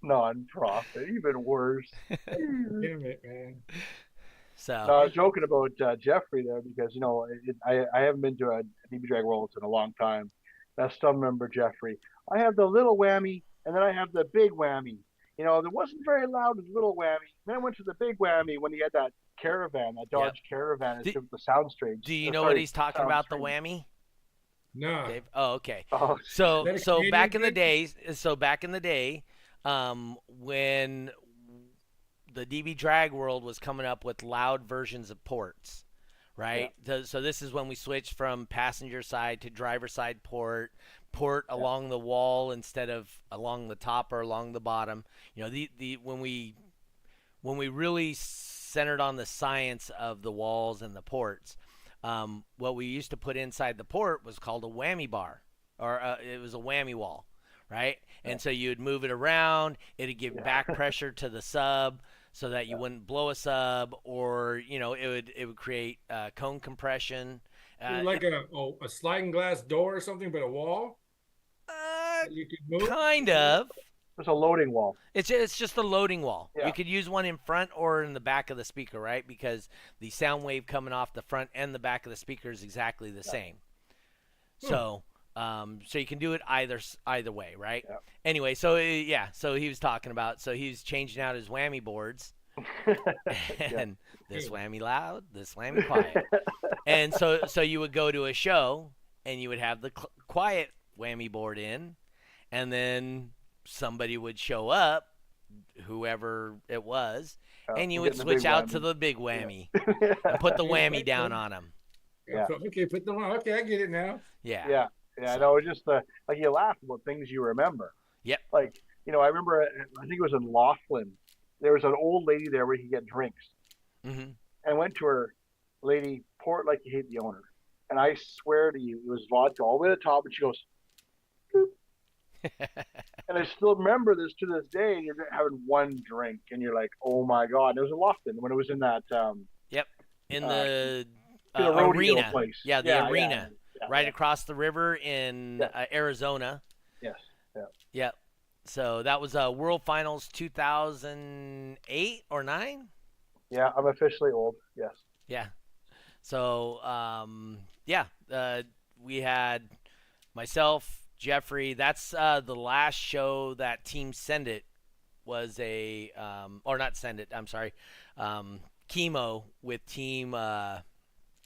[SPEAKER 4] Non-profit, even worse.
[SPEAKER 3] Damn it, man.
[SPEAKER 2] So
[SPEAKER 4] I was joking about Jeffrey there because I haven't been to a DB Drag Worlds in a long time. I still remember Jeffrey. I have the little whammy, and then I have the big whammy. There wasn't very loud with little whammy. Then I went to the big whammy when he had that Caravan, that Dodge Caravan, is the sound stage.
[SPEAKER 2] Do you know what he's talking about, the whammy?
[SPEAKER 3] No.
[SPEAKER 2] Dave? Oh, okay.
[SPEAKER 4] Oh,
[SPEAKER 2] So
[SPEAKER 3] Is that a
[SPEAKER 2] so
[SPEAKER 3] Canadian
[SPEAKER 2] back in the
[SPEAKER 3] thing?
[SPEAKER 2] days, when the DB drag world was coming up with loud versions of ports, right? So this is when we switched from passenger side to driver side port along the wall instead of along the top or along the bottom. You know, the when we really centered on the science of the walls and the ports, what we used to put inside the port was called a whammy bar, or it was a whammy wall, right? And so you'd move it around. It'd give back pressure to the sub so that you wouldn't blow a sub, or it would create cone compression.
[SPEAKER 3] Like a sliding glass door or something, but a wall that you could move?
[SPEAKER 2] Kind of.
[SPEAKER 4] There's a loading wall.
[SPEAKER 2] It's just a loading wall.
[SPEAKER 4] Yeah.
[SPEAKER 2] You could use one in front or in the back of the speaker, right? Because the sound wave coming off the front and the back of the speaker is exactly the same. So you can do it either way, right?
[SPEAKER 4] Yeah.
[SPEAKER 2] Anyway, so he was talking about, so he was changing out his whammy boards, and this whammy loud, this whammy quiet, and so you would go to a show and you would have the quiet whammy board in, and then somebody would show up, whoever it was, and you would switch out to the big whammy and put the whammy down on them.
[SPEAKER 4] Yeah.
[SPEAKER 3] So, okay, okay, I get it now.
[SPEAKER 2] Yeah.
[SPEAKER 4] I know. It's just like you laugh about things you remember.
[SPEAKER 2] Yep.
[SPEAKER 4] Like, I remember, I think it was in Laughlin. There was an old lady there where you could get drinks.
[SPEAKER 2] Mm-hmm.
[SPEAKER 4] And I went to her, lady, pour it like you hate the owner. And I swear to you, it was vodka all the way to the top. And she goes, and I still remember this to this day. You're having one drink, and you're like, "Oh my god!" And it was in Laughlin when it was in that.
[SPEAKER 2] In the
[SPEAKER 4] rodeo
[SPEAKER 2] arena.
[SPEAKER 4] place.
[SPEAKER 2] Yeah, the arena,
[SPEAKER 4] yeah,
[SPEAKER 2] right across the river in Arizona.
[SPEAKER 4] Yes. Yeah.
[SPEAKER 2] Yep. So that was World Finals 2008 or 9.
[SPEAKER 4] Yeah, I'm officially old. Yes.
[SPEAKER 2] Yeah. So we had myself, Jeffrey. That's the last show that Team Send It was or not Send It. I'm sorry, Chemo with Team.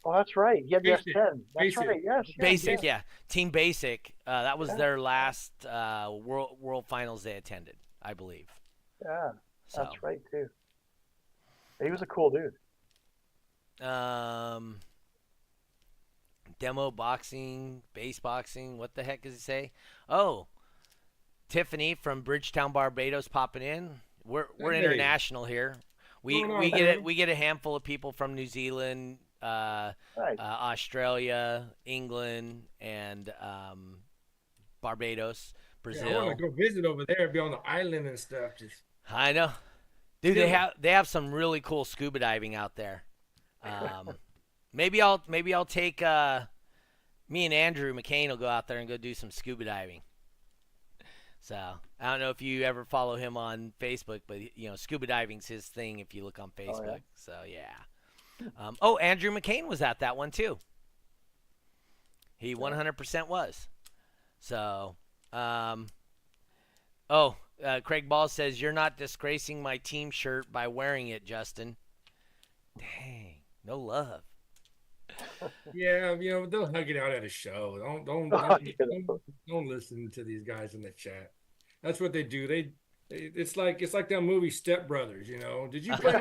[SPEAKER 4] Oh, that's right. Yeah,
[SPEAKER 3] Basic.
[SPEAKER 4] S10. That's
[SPEAKER 3] Basic.
[SPEAKER 4] right. Yes.
[SPEAKER 2] Basic, yeah. Team Basic. That was their last World Finals they attended, I believe.
[SPEAKER 4] Yeah,
[SPEAKER 2] So,
[SPEAKER 4] that's right too. He was a cool dude.
[SPEAKER 2] Demo boxing, base boxing. What the heck does it say? Oh, Tiffany from Bridgetown, Barbados, popping in. We're international here. We get a handful of people from New Zealand, Australia, England, and Barbados, Brazil.
[SPEAKER 3] Yeah, I want to go visit over there, be on the island and stuff.
[SPEAKER 2] I know, dude. They have some really cool scuba diving out there. Maybe I'll take me and Andrew McCain will go out there and go do some scuba diving. So I don't know if you ever follow him on Facebook, but scuba diving's his thing if you look on Facebook.
[SPEAKER 4] Oh, yeah.
[SPEAKER 2] So yeah. Andrew McCain was at that one too. He 100% was. So, Craig Ball says you're not disgracing my team shirt by wearing it, Justin. Dang, no love.
[SPEAKER 3] Yeah, they'll hug it out at a show. Don't listen to these guys in the chat. That's what they do. It's like that movie Step Brothers. Did you play?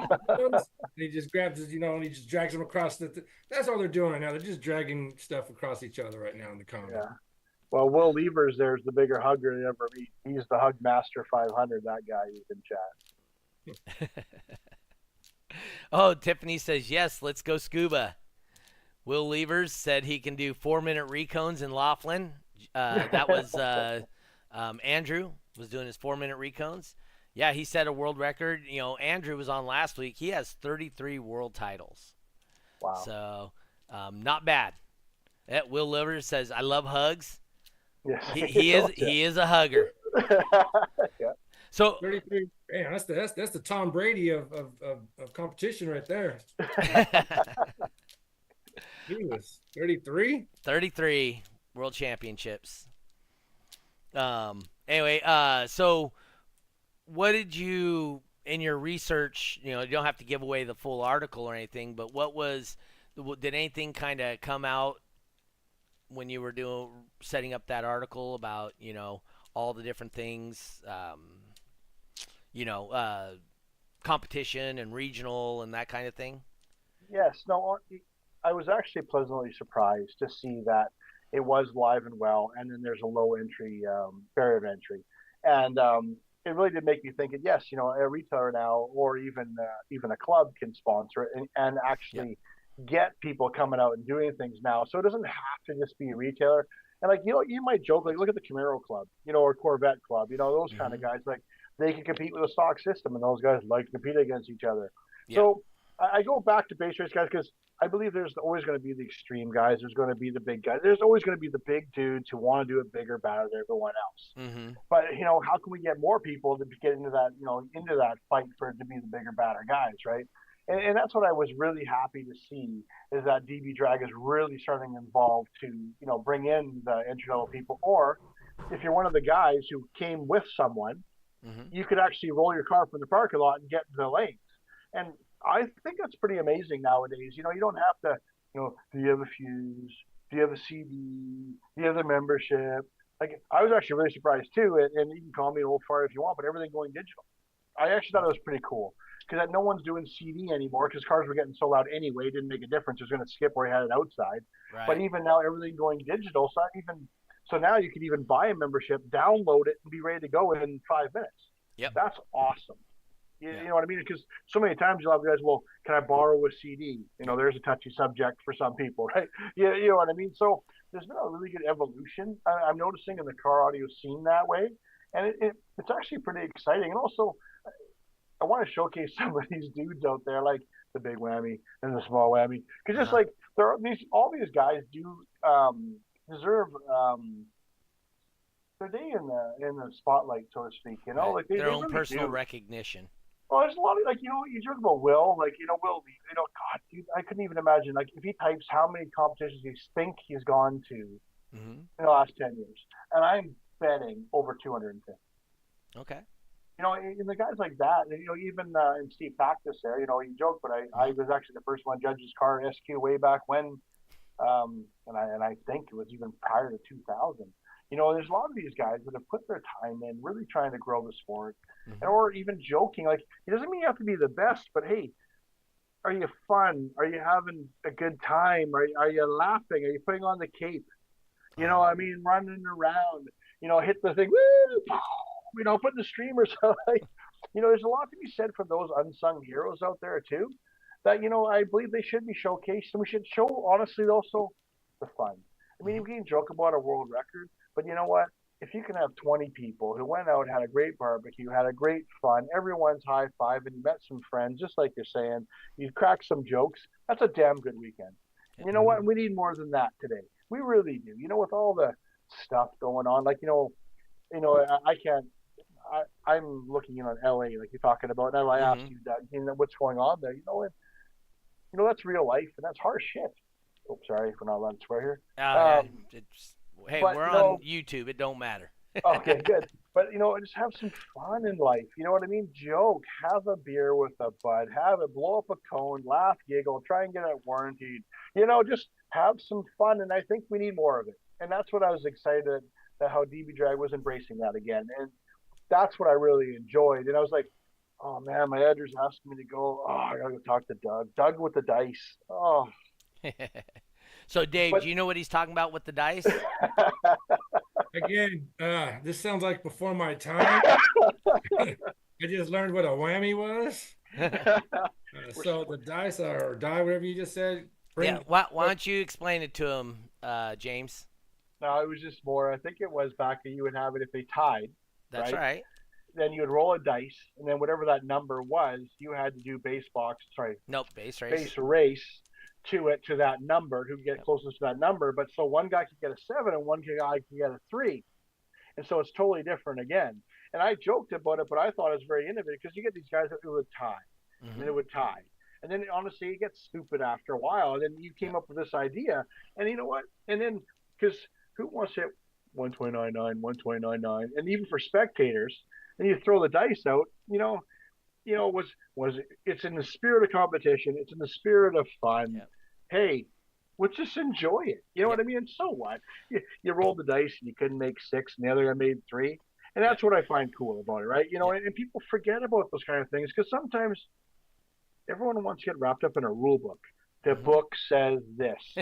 [SPEAKER 3] He just grabs his, and he just drags them across that's all they're doing right now. They're just dragging stuff across each other right now in the comments.
[SPEAKER 4] Yeah. Well, Will Levers there's the bigger hugger you ever meet. He's the Hug Master 500. That guy you can chat.
[SPEAKER 2] Oh, Tiffany says yes. Let's go scuba. Will Levers said he can do 4-minute recones in Laughlin. That was Andrew was doing his 4-minute recones. Yeah, he set a world record. Andrew was on last week. He has 33 world titles.
[SPEAKER 4] Wow.
[SPEAKER 2] So, not bad. Will Levers says, I love hugs.
[SPEAKER 4] Yes.
[SPEAKER 2] He is a hugger.
[SPEAKER 4] Yeah.
[SPEAKER 2] So
[SPEAKER 3] 33. Man, that's the Tom Brady of competition right there. He was 33.
[SPEAKER 2] 33 world championships. Anyway, so what did you in your research, you don't have to give away the full article or anything, but did anything kind of come out when you were setting up that article about, all the different things, you know, uh, competition and regional and that kind of thing?
[SPEAKER 4] Yes, no, I was actually pleasantly surprised to see that it was live and well, and then there's a low entry barrier of entry, and it really did make me think. Yes, a retailer now, or even a club can sponsor it and
[SPEAKER 2] Yeah.
[SPEAKER 4] actually get people coming out and doing things now. So it doesn't have to just be a retailer. And like you might joke like, look at the Camaro Club, or Corvette Club, those kind of
[SPEAKER 2] Hmm.
[SPEAKER 4] guys like they can compete with a stock system, and those guys like to compete against each other.
[SPEAKER 2] Yeah.
[SPEAKER 4] So I go back to base race guys because I believe there's always going to be the extreme guys. There's going to be the big guys. There's always going to be the big dudes who want to do it bigger, better than everyone else.
[SPEAKER 2] Hmm.
[SPEAKER 4] But how can we get more people to get into that, into that fight for it to be the bigger, badder guys, right? And that's what I was really happy to see is that DB Drag is really starting to involve to, bring in the entry level people. Or if you're one of the guys who came with someone,
[SPEAKER 2] Hmm.
[SPEAKER 4] you could actually roll your car from the parking lot and get to the lanes. And I think that's pretty amazing nowadays. You don't have to, do you have a fuse? Do you have a CD? Do you have the membership? Like, I was actually really surprised too. And you can call me an old fart if you want, but everything going digital. I actually thought it was pretty cool because no one's doing CD anymore because cars were getting so loud anyway. It didn't make a difference. It was going to skip where you had it outside. But
[SPEAKER 2] Right.
[SPEAKER 4] even now, everything going digital. So now you could even buy a membership, download it, and be ready to go in 5 minutes.
[SPEAKER 2] Yep.
[SPEAKER 4] That's awesome. You,
[SPEAKER 2] Yeah.
[SPEAKER 4] you know what I mean? Because so many times you'll have guys, well, can I borrow a CD?
[SPEAKER 2] Yep.
[SPEAKER 4] There's a touchy subject for some people, right? You know what I mean? So there's been a really good evolution. I'm noticing in the car audio scene that way. And it's actually pretty exciting. And also, I want to showcase some of these dudes out there, like the big whammy and the small whammy. Because just
[SPEAKER 2] Uh-huh.
[SPEAKER 4] like all these guys do deserve their day in the spotlight, so to speak.
[SPEAKER 2] Right.
[SPEAKER 4] Like they
[SPEAKER 2] Their own
[SPEAKER 4] really
[SPEAKER 2] personal
[SPEAKER 4] do.
[SPEAKER 2] recognition.
[SPEAKER 4] Well, there's a lot of you joke about Will, Will, God, dude, I couldn't even imagine, like, if he types how many competitions he think he's gone to
[SPEAKER 2] Hmm.
[SPEAKER 4] in the last 10 years, and I'm betting over 250.
[SPEAKER 2] Okay.
[SPEAKER 4] And the guys like that, and, even in Steve Practice there, you joke, but I
[SPEAKER 2] Hmm.
[SPEAKER 4] was actually the first one to judge his car SQ way back when, and I think it was even prior to 2000. There's a lot of these guys that have put their time in, really trying to grow the sport,
[SPEAKER 2] Hmm.
[SPEAKER 4] or even joking. Like, it doesn't mean you have to be the best, but hey, are you fun? Are you having a good time? Are you laughing? Are you putting on the cape? I mean, running around, hit the thing, woo, putting the streamers out. Like, there's a lot to be said for those unsung heroes out there too. That I believe they should be showcased, and we should show honestly also the fun. I mean,
[SPEAKER 2] Hmm.
[SPEAKER 4] we can joke about a world record, but you know what? If you can have 20 people who went out, had a great barbecue, had a great fun, everyone's high five, and you met some friends, just like you're saying, you crack some jokes. That's a damn good weekend.
[SPEAKER 2] Yeah.
[SPEAKER 4] And you know what? We need more than that today. We really do. With all the stuff going on, like I can't. I'm looking in on LA, like you're talking about. And I asked
[SPEAKER 2] Hmm.
[SPEAKER 4] you, Doug, what's going on there? That's real life, and that's harsh shit. Oh, sorry, we're not allowed to swear here.
[SPEAKER 2] Oh yeah.
[SPEAKER 4] Um,
[SPEAKER 2] Hey,
[SPEAKER 4] but
[SPEAKER 2] we're on YouTube. It don't matter.
[SPEAKER 4] okay, good. But just have some fun in life. You know what I mean? Joke, have a beer with a bud, have it, blow up a cone, laugh, giggle, try and get it warranted. Just have some fun, and I think we need more of it. And that's what I was excited that how DB Drag was embracing that again, and that's what I really enjoyed. And I was like, oh man, my editor's asking me to go. Oh, I gotta go talk to Doug. Doug with the dice. Oh,
[SPEAKER 2] So, Dave,
[SPEAKER 4] but
[SPEAKER 2] do you know what he's talking about with the dice?
[SPEAKER 3] Again, this sounds like before my time. I just learned what a whammy was. So the dice or die, whatever you just said,
[SPEAKER 2] Yeah.
[SPEAKER 3] bring.
[SPEAKER 2] Why don't you explain it to him, James?
[SPEAKER 4] no, it was just more. I think it was back that you would have it if they tied,
[SPEAKER 2] That's
[SPEAKER 4] right?
[SPEAKER 2] right.
[SPEAKER 4] Then you would roll a dice, and then whatever that number was, you had to do
[SPEAKER 2] Nope. Base race.
[SPEAKER 4] base race to that number, who could get
[SPEAKER 2] Yep.
[SPEAKER 4] closest to that number. But so one guy could get a 7, and one guy could get a 3, and so it's totally different again. And I joked about it, but I thought it was very innovative because you get these guys that would tie, and then
[SPEAKER 2] Hmm.
[SPEAKER 4] it would tie. And then honestly, it gets stupid after a while. And then you came
[SPEAKER 2] Yep.
[SPEAKER 4] up with this idea, and you know what? And then because who wants to hit 129.9, 129.9, and even for spectators, and you throw the dice out, was it's in the spirit of competition. It's in the spirit of fun.
[SPEAKER 2] Yep.
[SPEAKER 4] Hey, let's just enjoy it. You know
[SPEAKER 2] Yep.
[SPEAKER 4] what I mean? And so what? You rolled the dice and you couldn't make six, and the other guy made three, and
[SPEAKER 2] Yep.
[SPEAKER 4] that's what I find cool about it, right?
[SPEAKER 2] Yep.
[SPEAKER 4] And people forget about those kind of things because sometimes everyone wants to get wrapped up in a rule book. The book says this.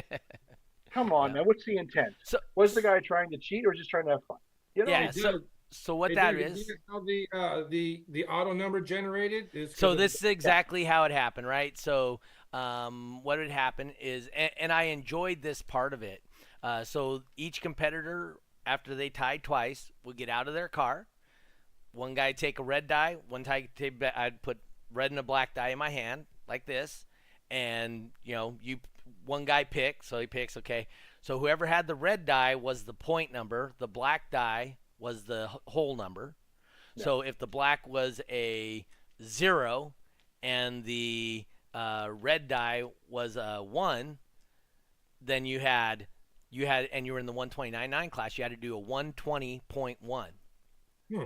[SPEAKER 4] Come on,
[SPEAKER 2] Yeah.
[SPEAKER 4] now, what's the intent?
[SPEAKER 2] So
[SPEAKER 4] Was the guy trying to cheat or just trying to have fun?
[SPEAKER 2] yeah.
[SPEAKER 3] Hey,
[SPEAKER 2] So
[SPEAKER 3] Doug,
[SPEAKER 2] so what
[SPEAKER 3] hey,
[SPEAKER 2] that
[SPEAKER 3] Doug,
[SPEAKER 2] is.
[SPEAKER 3] you know how the auto number generated is?
[SPEAKER 2] So this is exactly how it happened, right? So what would happen is, and I enjoyed this part of it. So each competitor, after they tied twice, would get out of their car. One guy take a red die. I'd put red and a black die in my hand like this, and one guy picks. So he picks. Okay. So whoever had the red die was the point number. The black die was the whole number.
[SPEAKER 4] Yeah.
[SPEAKER 2] So if the black was a 0 and the red die was a 1, then you had and you were in the 129.9 class, you had to do a 120.1.
[SPEAKER 3] Hmm.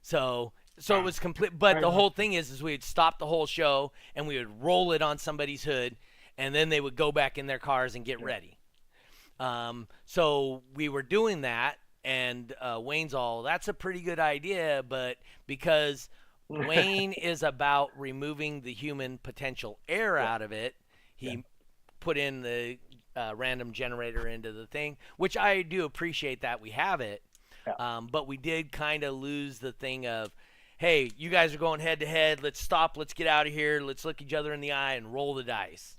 [SPEAKER 2] So it was complete, but the whole thing is we'd stop the whole show and we would roll it on somebody's hood, and then they would go back in their cars and get ready. So we were doing that, and Wayne's all, that's a pretty good idea, but because Wayne is about removing the human potential error out of it, he put in the random generator into the thing, which I do appreciate that we have it.
[SPEAKER 4] Yeah.
[SPEAKER 2] But we did kind of lose the thing of, hey, you guys are going head to head. Let's stop. Let's get out of here. Let's look each other in the eye and roll the dice.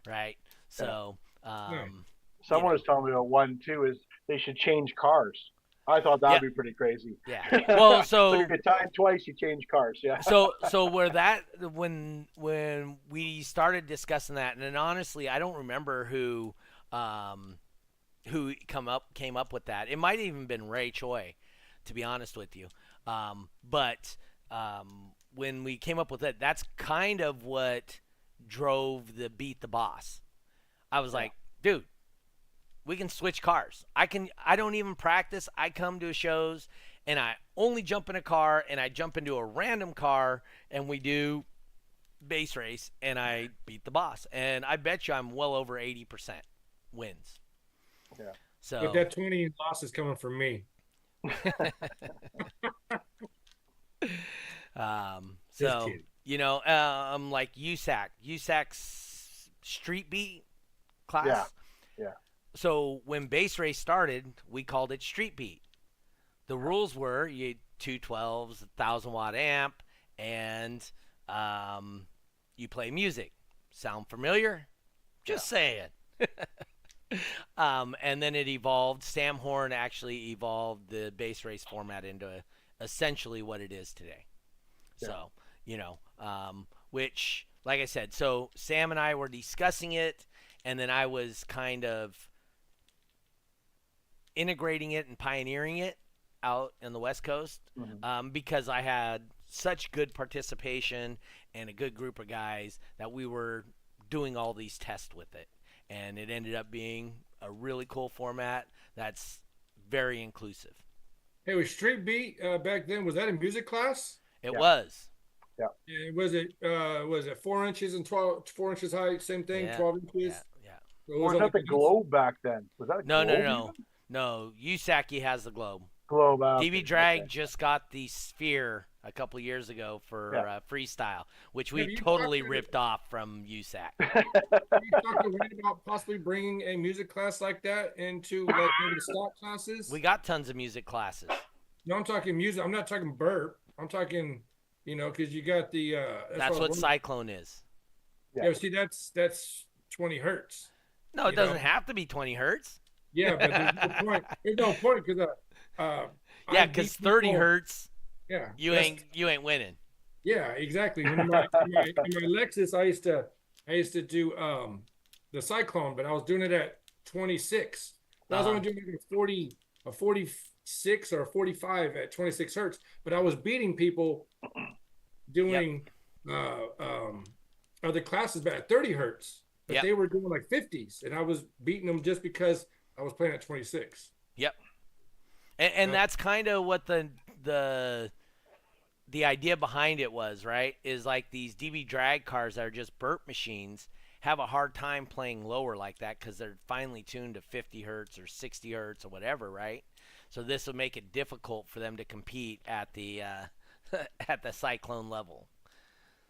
[SPEAKER 2] Right? So,
[SPEAKER 4] someone was telling me about one too, is they should change cars. I thought that would be pretty crazy.
[SPEAKER 2] Yeah. Well, so
[SPEAKER 4] if you tied twice, you change cars. Yeah.
[SPEAKER 2] So when we started discussing that, and then honestly, I don't remember who came up with that. It might have even been Ray Choi, to be honest with you. But when we came up with it, that's kind of what drove the beat the boss. I was like, dude, we can switch cars. I don't even practice. I come to shows and I only jump in a car, and I jump into a random car, and we do base race, and I beat the boss. And I bet you I'm well over 80% wins.
[SPEAKER 4] Yeah.
[SPEAKER 2] So
[SPEAKER 3] but that 20 loss is coming from me.
[SPEAKER 2] So I'm like USAC's street beat class.
[SPEAKER 4] Yeah.
[SPEAKER 2] So when base race started, we called it street beat. The rules were you had 212s, 1,000-watt amp, and you play music. Sound familiar? Just saying. And then it evolved. Sam Horn actually evolved the base race format into essentially what it is today. Yeah. So, which, like I said, so Sam and I were discussing it, and then I was kind of integrating it and pioneering it out in the West Coast, because I had such good participation and a good group of guys that we were doing all these tests with it. And it ended up being a really cool format that's very inclusive.
[SPEAKER 3] Hey, was street beat back then, was that a music class?
[SPEAKER 2] It was.
[SPEAKER 4] Yeah.
[SPEAKER 3] And was it 4 inches and 4 inches high? Same thing, 12 inches?
[SPEAKER 2] Yeah.
[SPEAKER 3] So
[SPEAKER 4] was that the globe back then? Was that a globe?
[SPEAKER 2] No. USAC has the globe.
[SPEAKER 4] Globe.
[SPEAKER 2] DB Drag just got the sphere a couple years ago for freestyle, which we totally ripped off from USAC.
[SPEAKER 3] You talked about possibly bringing a music class like that into like maybe the stock classes?
[SPEAKER 2] We got tons of music classes.
[SPEAKER 3] No, I'm talking music. I'm not talking burp. I'm talking, because you got the.
[SPEAKER 2] That's what Cyclone is.
[SPEAKER 3] Yeah, see, that's 20 hertz.
[SPEAKER 2] No, it doesn't have to be 20 hertz.
[SPEAKER 3] Yeah, but there's no point. There's no point because
[SPEAKER 2] because 30 hertz.
[SPEAKER 3] Yeah,
[SPEAKER 2] you ain't winning.
[SPEAKER 3] Yeah, exactly. In my Lexus, I used to do the Cyclone, but I was doing it at 26. I was only doing a 46 or a 45 at 26 hertz, but I was beating people doing other classes but at 30 hertz. But they were doing like 50s, and I was beating them just because I was playing at 26.
[SPEAKER 2] Yep. And that's kind of what the the idea behind it was, right, is like these DB drag cars that are just burp machines have a hard time playing lower like that because they're finely tuned to 50 hertz or 60 hertz or whatever, right? So this will make it difficult for them to compete at the at the Cyclone level.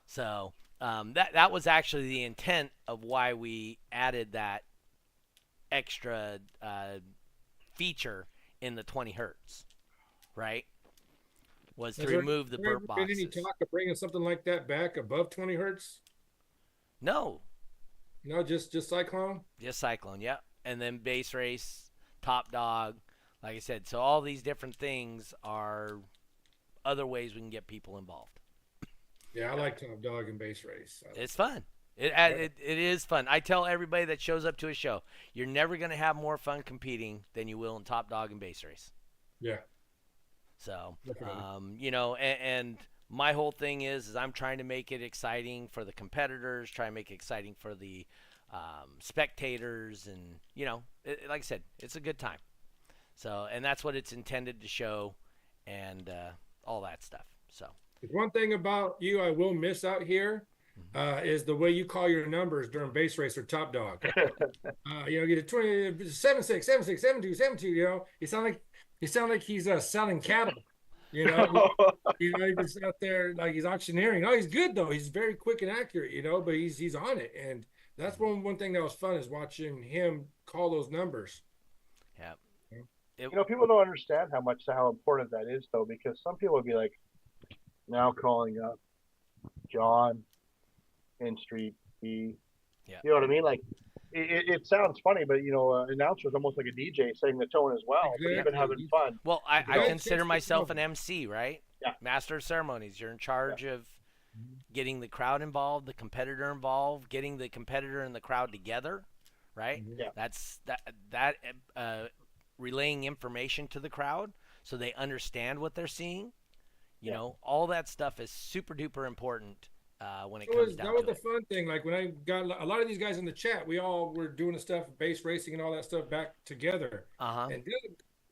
[SPEAKER 2] So that was actually the intent of why we added that extra feature in the 20 hertz, right? Was to remove the burp
[SPEAKER 3] been any
[SPEAKER 2] boxes.
[SPEAKER 3] talk of bringing something like that back above 20 hertz?
[SPEAKER 2] No,
[SPEAKER 3] No, just Cyclone.
[SPEAKER 2] just Cyclone, yeah. And then base race, top dog, like I said. So all these different things are other ways we can get people involved.
[SPEAKER 3] Yeah, I like top dog and base race.
[SPEAKER 2] It's fun. It is fun. I tell everybody that shows up to a show, you're never going to have more fun competing than you will in top dog and base race.
[SPEAKER 3] Yeah.
[SPEAKER 2] So,
[SPEAKER 3] Definitely.
[SPEAKER 2] you know, and my whole thing is I'm trying to make it exciting for the competitors, try to make it exciting for the spectators, and you know, like I said, it's a good time. So, and that's what it's intended to show, and all that stuff. So,
[SPEAKER 3] There's one thing about you I will miss out here is the way you call your numbers during base race or top dog. You know, get a 20, 7-6, 7-6, 7-2, 7-2. You know, he sound like he's selling cattle. You know, he's out there like he's auctioneering. Oh, he's good though. He's very quick and accurate. You know, but he's on it, and that's one thing that was fun is watching him call those numbers.
[SPEAKER 2] yeah.
[SPEAKER 4] You know, people don't understand how important that is, though, because some people would be like, now calling up John in Street B.
[SPEAKER 2] Yeah.
[SPEAKER 4] You know what I mean? Like, it sounds funny, but you know, announcer's almost like a DJ setting the tone as well, but even having fun.
[SPEAKER 2] Well, I
[SPEAKER 3] Yeah.
[SPEAKER 2] consider myself an MC, right?
[SPEAKER 4] Yeah.
[SPEAKER 2] Master of ceremonies. You're in charge of getting the crowd involved, the competitor involved, getting the competitor and the crowd together, right?
[SPEAKER 4] Yeah.
[SPEAKER 2] That's that relaying information to the crowd so they understand what they're seeing. You know, all that stuff is super duper important when it comes down
[SPEAKER 3] that was
[SPEAKER 2] to
[SPEAKER 3] the
[SPEAKER 2] it.
[SPEAKER 3] fun thing. Like when I got a lot of these guys in the chat, we all were doing the stuff, base racing and all that stuff back together. And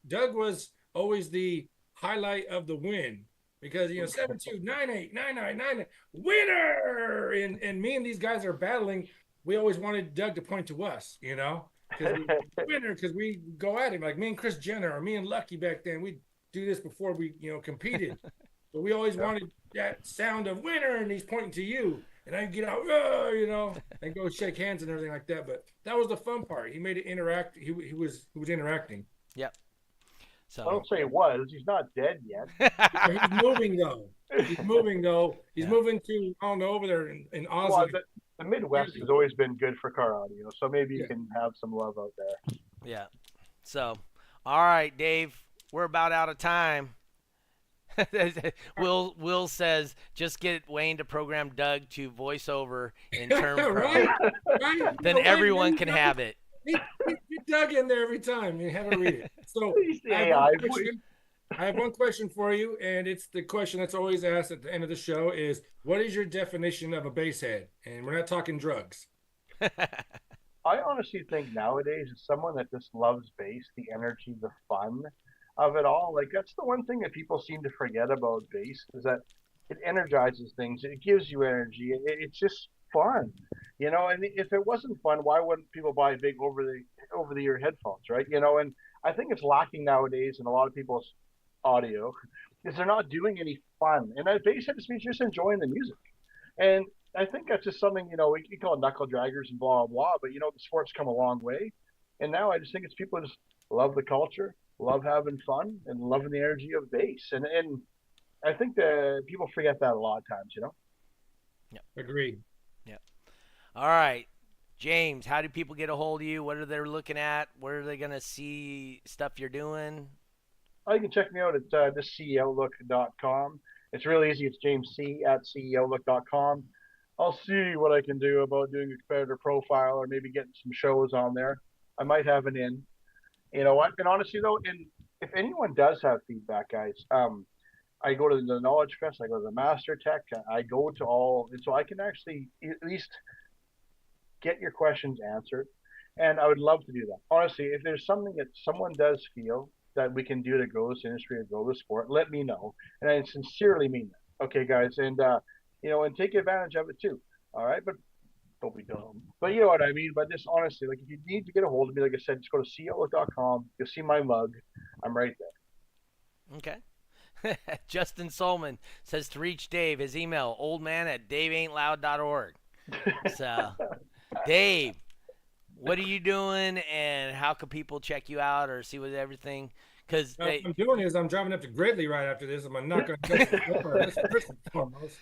[SPEAKER 3] Doug was always the highlight of the win because, you know, 7-2, 9-8, 9-9, 9-9, winner. And me and these guys are battling. We always wanted Doug to point to us, you know, because we go at him like me and Chris Jenner or me and Lucky back then. We do this before we, you know, competed. But we always wanted that sound of winner, and he's pointing to you. And I get out, you know, and go shake hands and everything like that. But that was the fun part. He made it interact. He was interacting.
[SPEAKER 2] Yep. So
[SPEAKER 4] I don't say it was. He's not dead yet.
[SPEAKER 3] He's moving though. He's moving to over there in Aussie.
[SPEAKER 4] Well, the Midwest has always been good for car audio, so maybe you can have some love out there.
[SPEAKER 2] yeah. So, all right, Dave, we're about out of time. Will says just get Wayne to program Doug to voice over in term
[SPEAKER 3] right?
[SPEAKER 2] then everyone can have it.
[SPEAKER 3] Get Doug in there every time and have him read it. So I have one question for you, and it's the question that's always asked at the end of the show is, what is your definition of a bass head? And we're not talking drugs.
[SPEAKER 4] I honestly think nowadays it's someone that just loves bass, the energy, the fun of it all. Like that's the one thing that people seem to forget about bass is that it energizes things. It gives you energy. It's just fun, you know. And if it wasn't fun, why wouldn't people buy big over the ear headphones, right? You know. And I think it's lacking nowadays in a lot of people's audio is they're not doing any fun. And that bass head just means you're just enjoying the music. And I think that's just something, you know, we call it knuckle draggers and blah, blah, but, you know, the sport's come a long way. And now I just think it's people just love the culture, love having fun, and loving the energy of bass. And I think that people forget that a lot of times, you know?
[SPEAKER 2] Yeah.
[SPEAKER 3] Agreed.
[SPEAKER 2] Yeah. All right. James, how do people get a hold of you? What are they looking at? Where are they going to see stuff you're doing?
[SPEAKER 4] Oh, you can check me out at theceoutlook.com. It's really easy. It's James C at ceoutlook.com. I'll see what I can do about doing a competitor profile or maybe getting some shows on there. I might have an in. You know what? And honestly, though, and if anyone does have feedback, guys, I go to the Knowledge Fest, I go to the Master Tech, I go to all, and so I can actually at least get your questions answered. And I would love to do that. Honestly, if there's something that someone does feel that we can do to grow this industry or grow the sport, let me know. And I sincerely mean that. Okay, guys, and and take advantage of it too. All right, but don't be dumb. But you know what I mean. But just honestly, like if you need to get a hold of me, like I said, just go to ceo.com. You'll see my mug. I'm right there.
[SPEAKER 2] Okay. Justin Solman says to reach Dave, his email, oldman@daveaintloud.org. So, Dave, what are you doing, and how can people check you out or see what everything? Because
[SPEAKER 3] What I'm doing is I'm driving up to Gridley right after this. I'm not going to touch the door. That's first and foremost.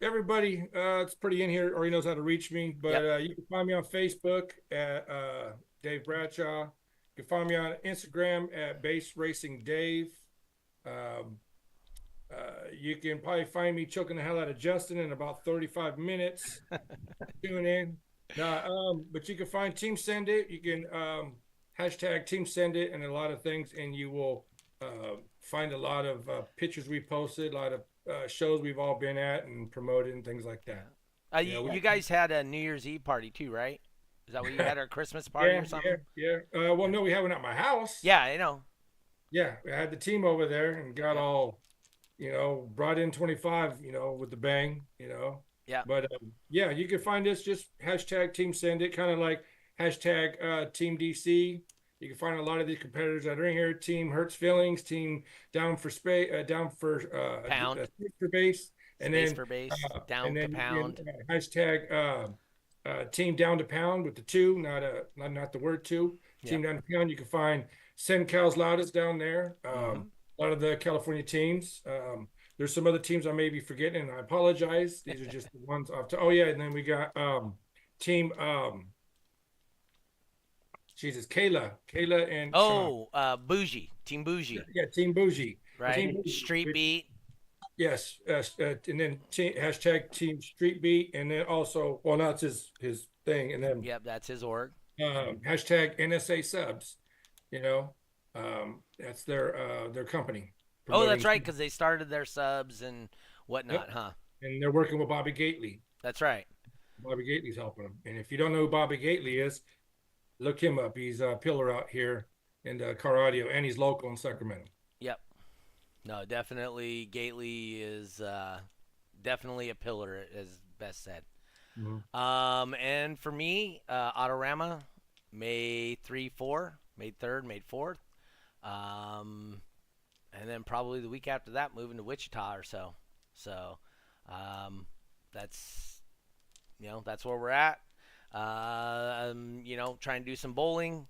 [SPEAKER 3] Everybody, it's pretty in here already knows how to reach me, but you can find me on Facebook at Dave Bradshaw. You can find me on Instagram at Base Racing Dave. You can probably find me choking the hell out of Justin in about 35 minutes. Tune in. But you can find Team Send It. You can hashtag Team Send It and a lot of things, and you will find a lot of pictures we posted, a lot of shows we've all been at and promoted and things like that.
[SPEAKER 2] You guys had a New Year's Eve party too, right? Is that what you had, our Christmas party or something?
[SPEAKER 3] Yeah. Well, no, we have one at my house.
[SPEAKER 2] Yeah, I know.
[SPEAKER 3] Yeah, we had the team over there and got all, brought in 25, with the bang,
[SPEAKER 2] Yeah.
[SPEAKER 3] But yeah, you can find us just hashtag Team Send It, kind of like hashtag Team DC. You can find a lot of these competitors that are in here. Team Hurts Feelings, Team Down for Space, Down for
[SPEAKER 2] Pound.
[SPEAKER 3] Space for Base, and
[SPEAKER 2] Space
[SPEAKER 3] then
[SPEAKER 2] for Base, Down to Pound.
[SPEAKER 3] Hashtag Team Down to Pound with the two, not the word two.
[SPEAKER 2] Yep.
[SPEAKER 3] Team Down to Pound. You can find Send Cal's Loudest down there. A lot of the California teams. There's some other teams I may be forgetting, and I apologize. These are just the ones off. And then we got Team Kayla and Sean.
[SPEAKER 2] Bougie, Team Bougie.
[SPEAKER 3] Yeah, Team Bougie.
[SPEAKER 2] Right.
[SPEAKER 3] Team Bougie.
[SPEAKER 2] Street Beat.
[SPEAKER 3] Yes, and then hashtag Team Street Beat, and then also, well, that's his thing, and then
[SPEAKER 2] that's his org.
[SPEAKER 3] Hashtag NSA Subs, that's their company.
[SPEAKER 2] Oh, that's right, because they started their subs and whatnot, huh?
[SPEAKER 3] And they're working with Bobby Gately.
[SPEAKER 2] That's right.
[SPEAKER 3] Bobby Gately's helping them, and if you don't know who Bobby Gately is, look him up. He's a pillar out here in car audio, and he's local in Sacramento.
[SPEAKER 2] Yep. No, definitely. Gately is definitely a pillar, as best said.
[SPEAKER 3] Mm-hmm.
[SPEAKER 2] And for me, Autorama, May 3rd, May 4th. And then probably the week after that, moving to Wichita or so. So that's where we're at. Trying to do some bowling.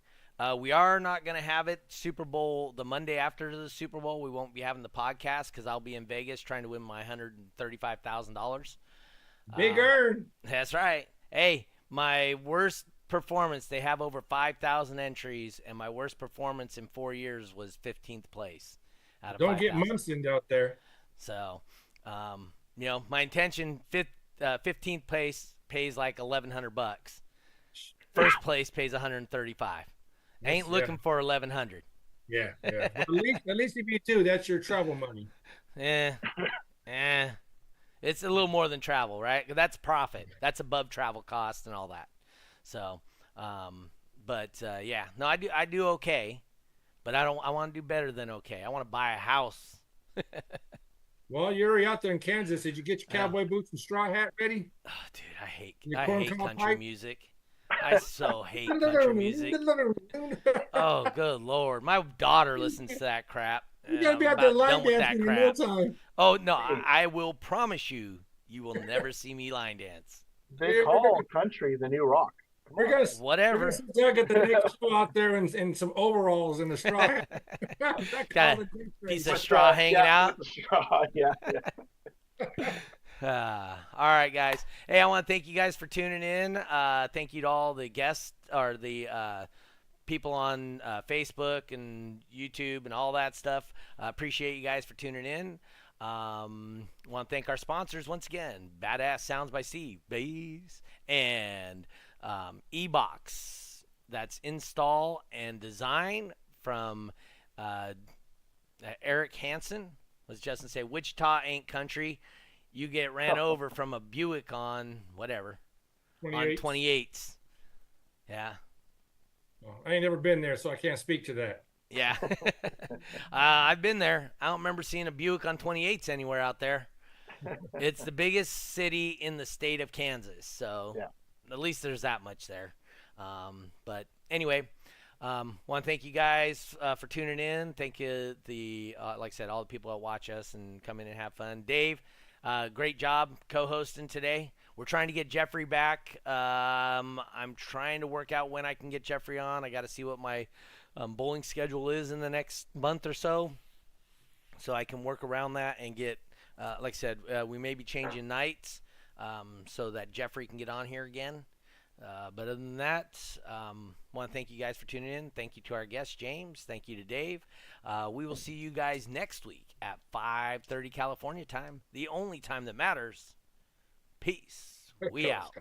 [SPEAKER 2] We are not going to have it Super Bowl the Monday after the Super Bowl. We won't be having the podcast because I'll be in Vegas trying to win my $135,000.
[SPEAKER 3] Big earn.
[SPEAKER 2] That's right. Hey, my worst performance, they have over 5,000 entries, and my worst performance in 4 years was 15th place out of 5,000.
[SPEAKER 3] Don't get Munson out there.
[SPEAKER 2] So, my intention, 15th place pays like $1,100. First place pays $135. Ain't looking for 1,100.
[SPEAKER 3] Yeah. But at least if you do, that's your travel money.
[SPEAKER 2] It's a little more than travel, right? That's profit. That's above travel costs and all that. So, no, I do okay, but I want to do better than okay. I want to buy a house.
[SPEAKER 3] Well, you're already out there in Kansas. Did you get your cowboy boots and straw hat ready?
[SPEAKER 2] Oh, dude, I hate country music. I so hate country music. Oh, good Lord. My daughter listens to that crap.
[SPEAKER 3] You got to be out there line dancing in no time.
[SPEAKER 2] Oh, no, I will promise you will never see me line dance.
[SPEAKER 4] They call country the new rock.
[SPEAKER 2] Whatever.
[SPEAKER 3] We're get the next show out there in some overalls and a straw hat.
[SPEAKER 2] Got a piece of straw hanging out.
[SPEAKER 4] Yeah.
[SPEAKER 2] All right, guys. Hey, I want to thank you guys for tuning in. Thank you to all the guests or the people on Facebook and YouTube and all that stuff. Appreciate you guys for tuning in. Want to thank our sponsors once again: Badass Sounds by Steve Bass and E-Box. That's install and design from Eric Hansen. Let's Justin say Wichita ain't country. You get ran over from a Buick on whatever.
[SPEAKER 3] 28.
[SPEAKER 2] On 28s. Yeah.
[SPEAKER 3] Well, I ain't never been there, so I can't speak to that.
[SPEAKER 2] Yeah. I've been there. I don't remember seeing a Buick on 28s anywhere out there. It's the biggest city in the state of Kansas, so
[SPEAKER 4] Yeah.
[SPEAKER 2] at least there's that much there. But anyway, want to thank you guys for tuning in. Thank you, like I said, all the people that watch us and come in and have fun. Dave, great job co-hosting today. We're trying to get Jeffrey back. I'm trying to work out when I can get Jeffrey on. I got to see what my bowling schedule is in the next month or so I can work around that and get, like I said, we may be changing nights so that Jeffrey can get on here again. But other than that, want to thank you guys for tuning in. Thank you to our guest, James. Thank you to Dave. We will see you guys next week at 5:30 California time, the only time that matters. Peace. We out.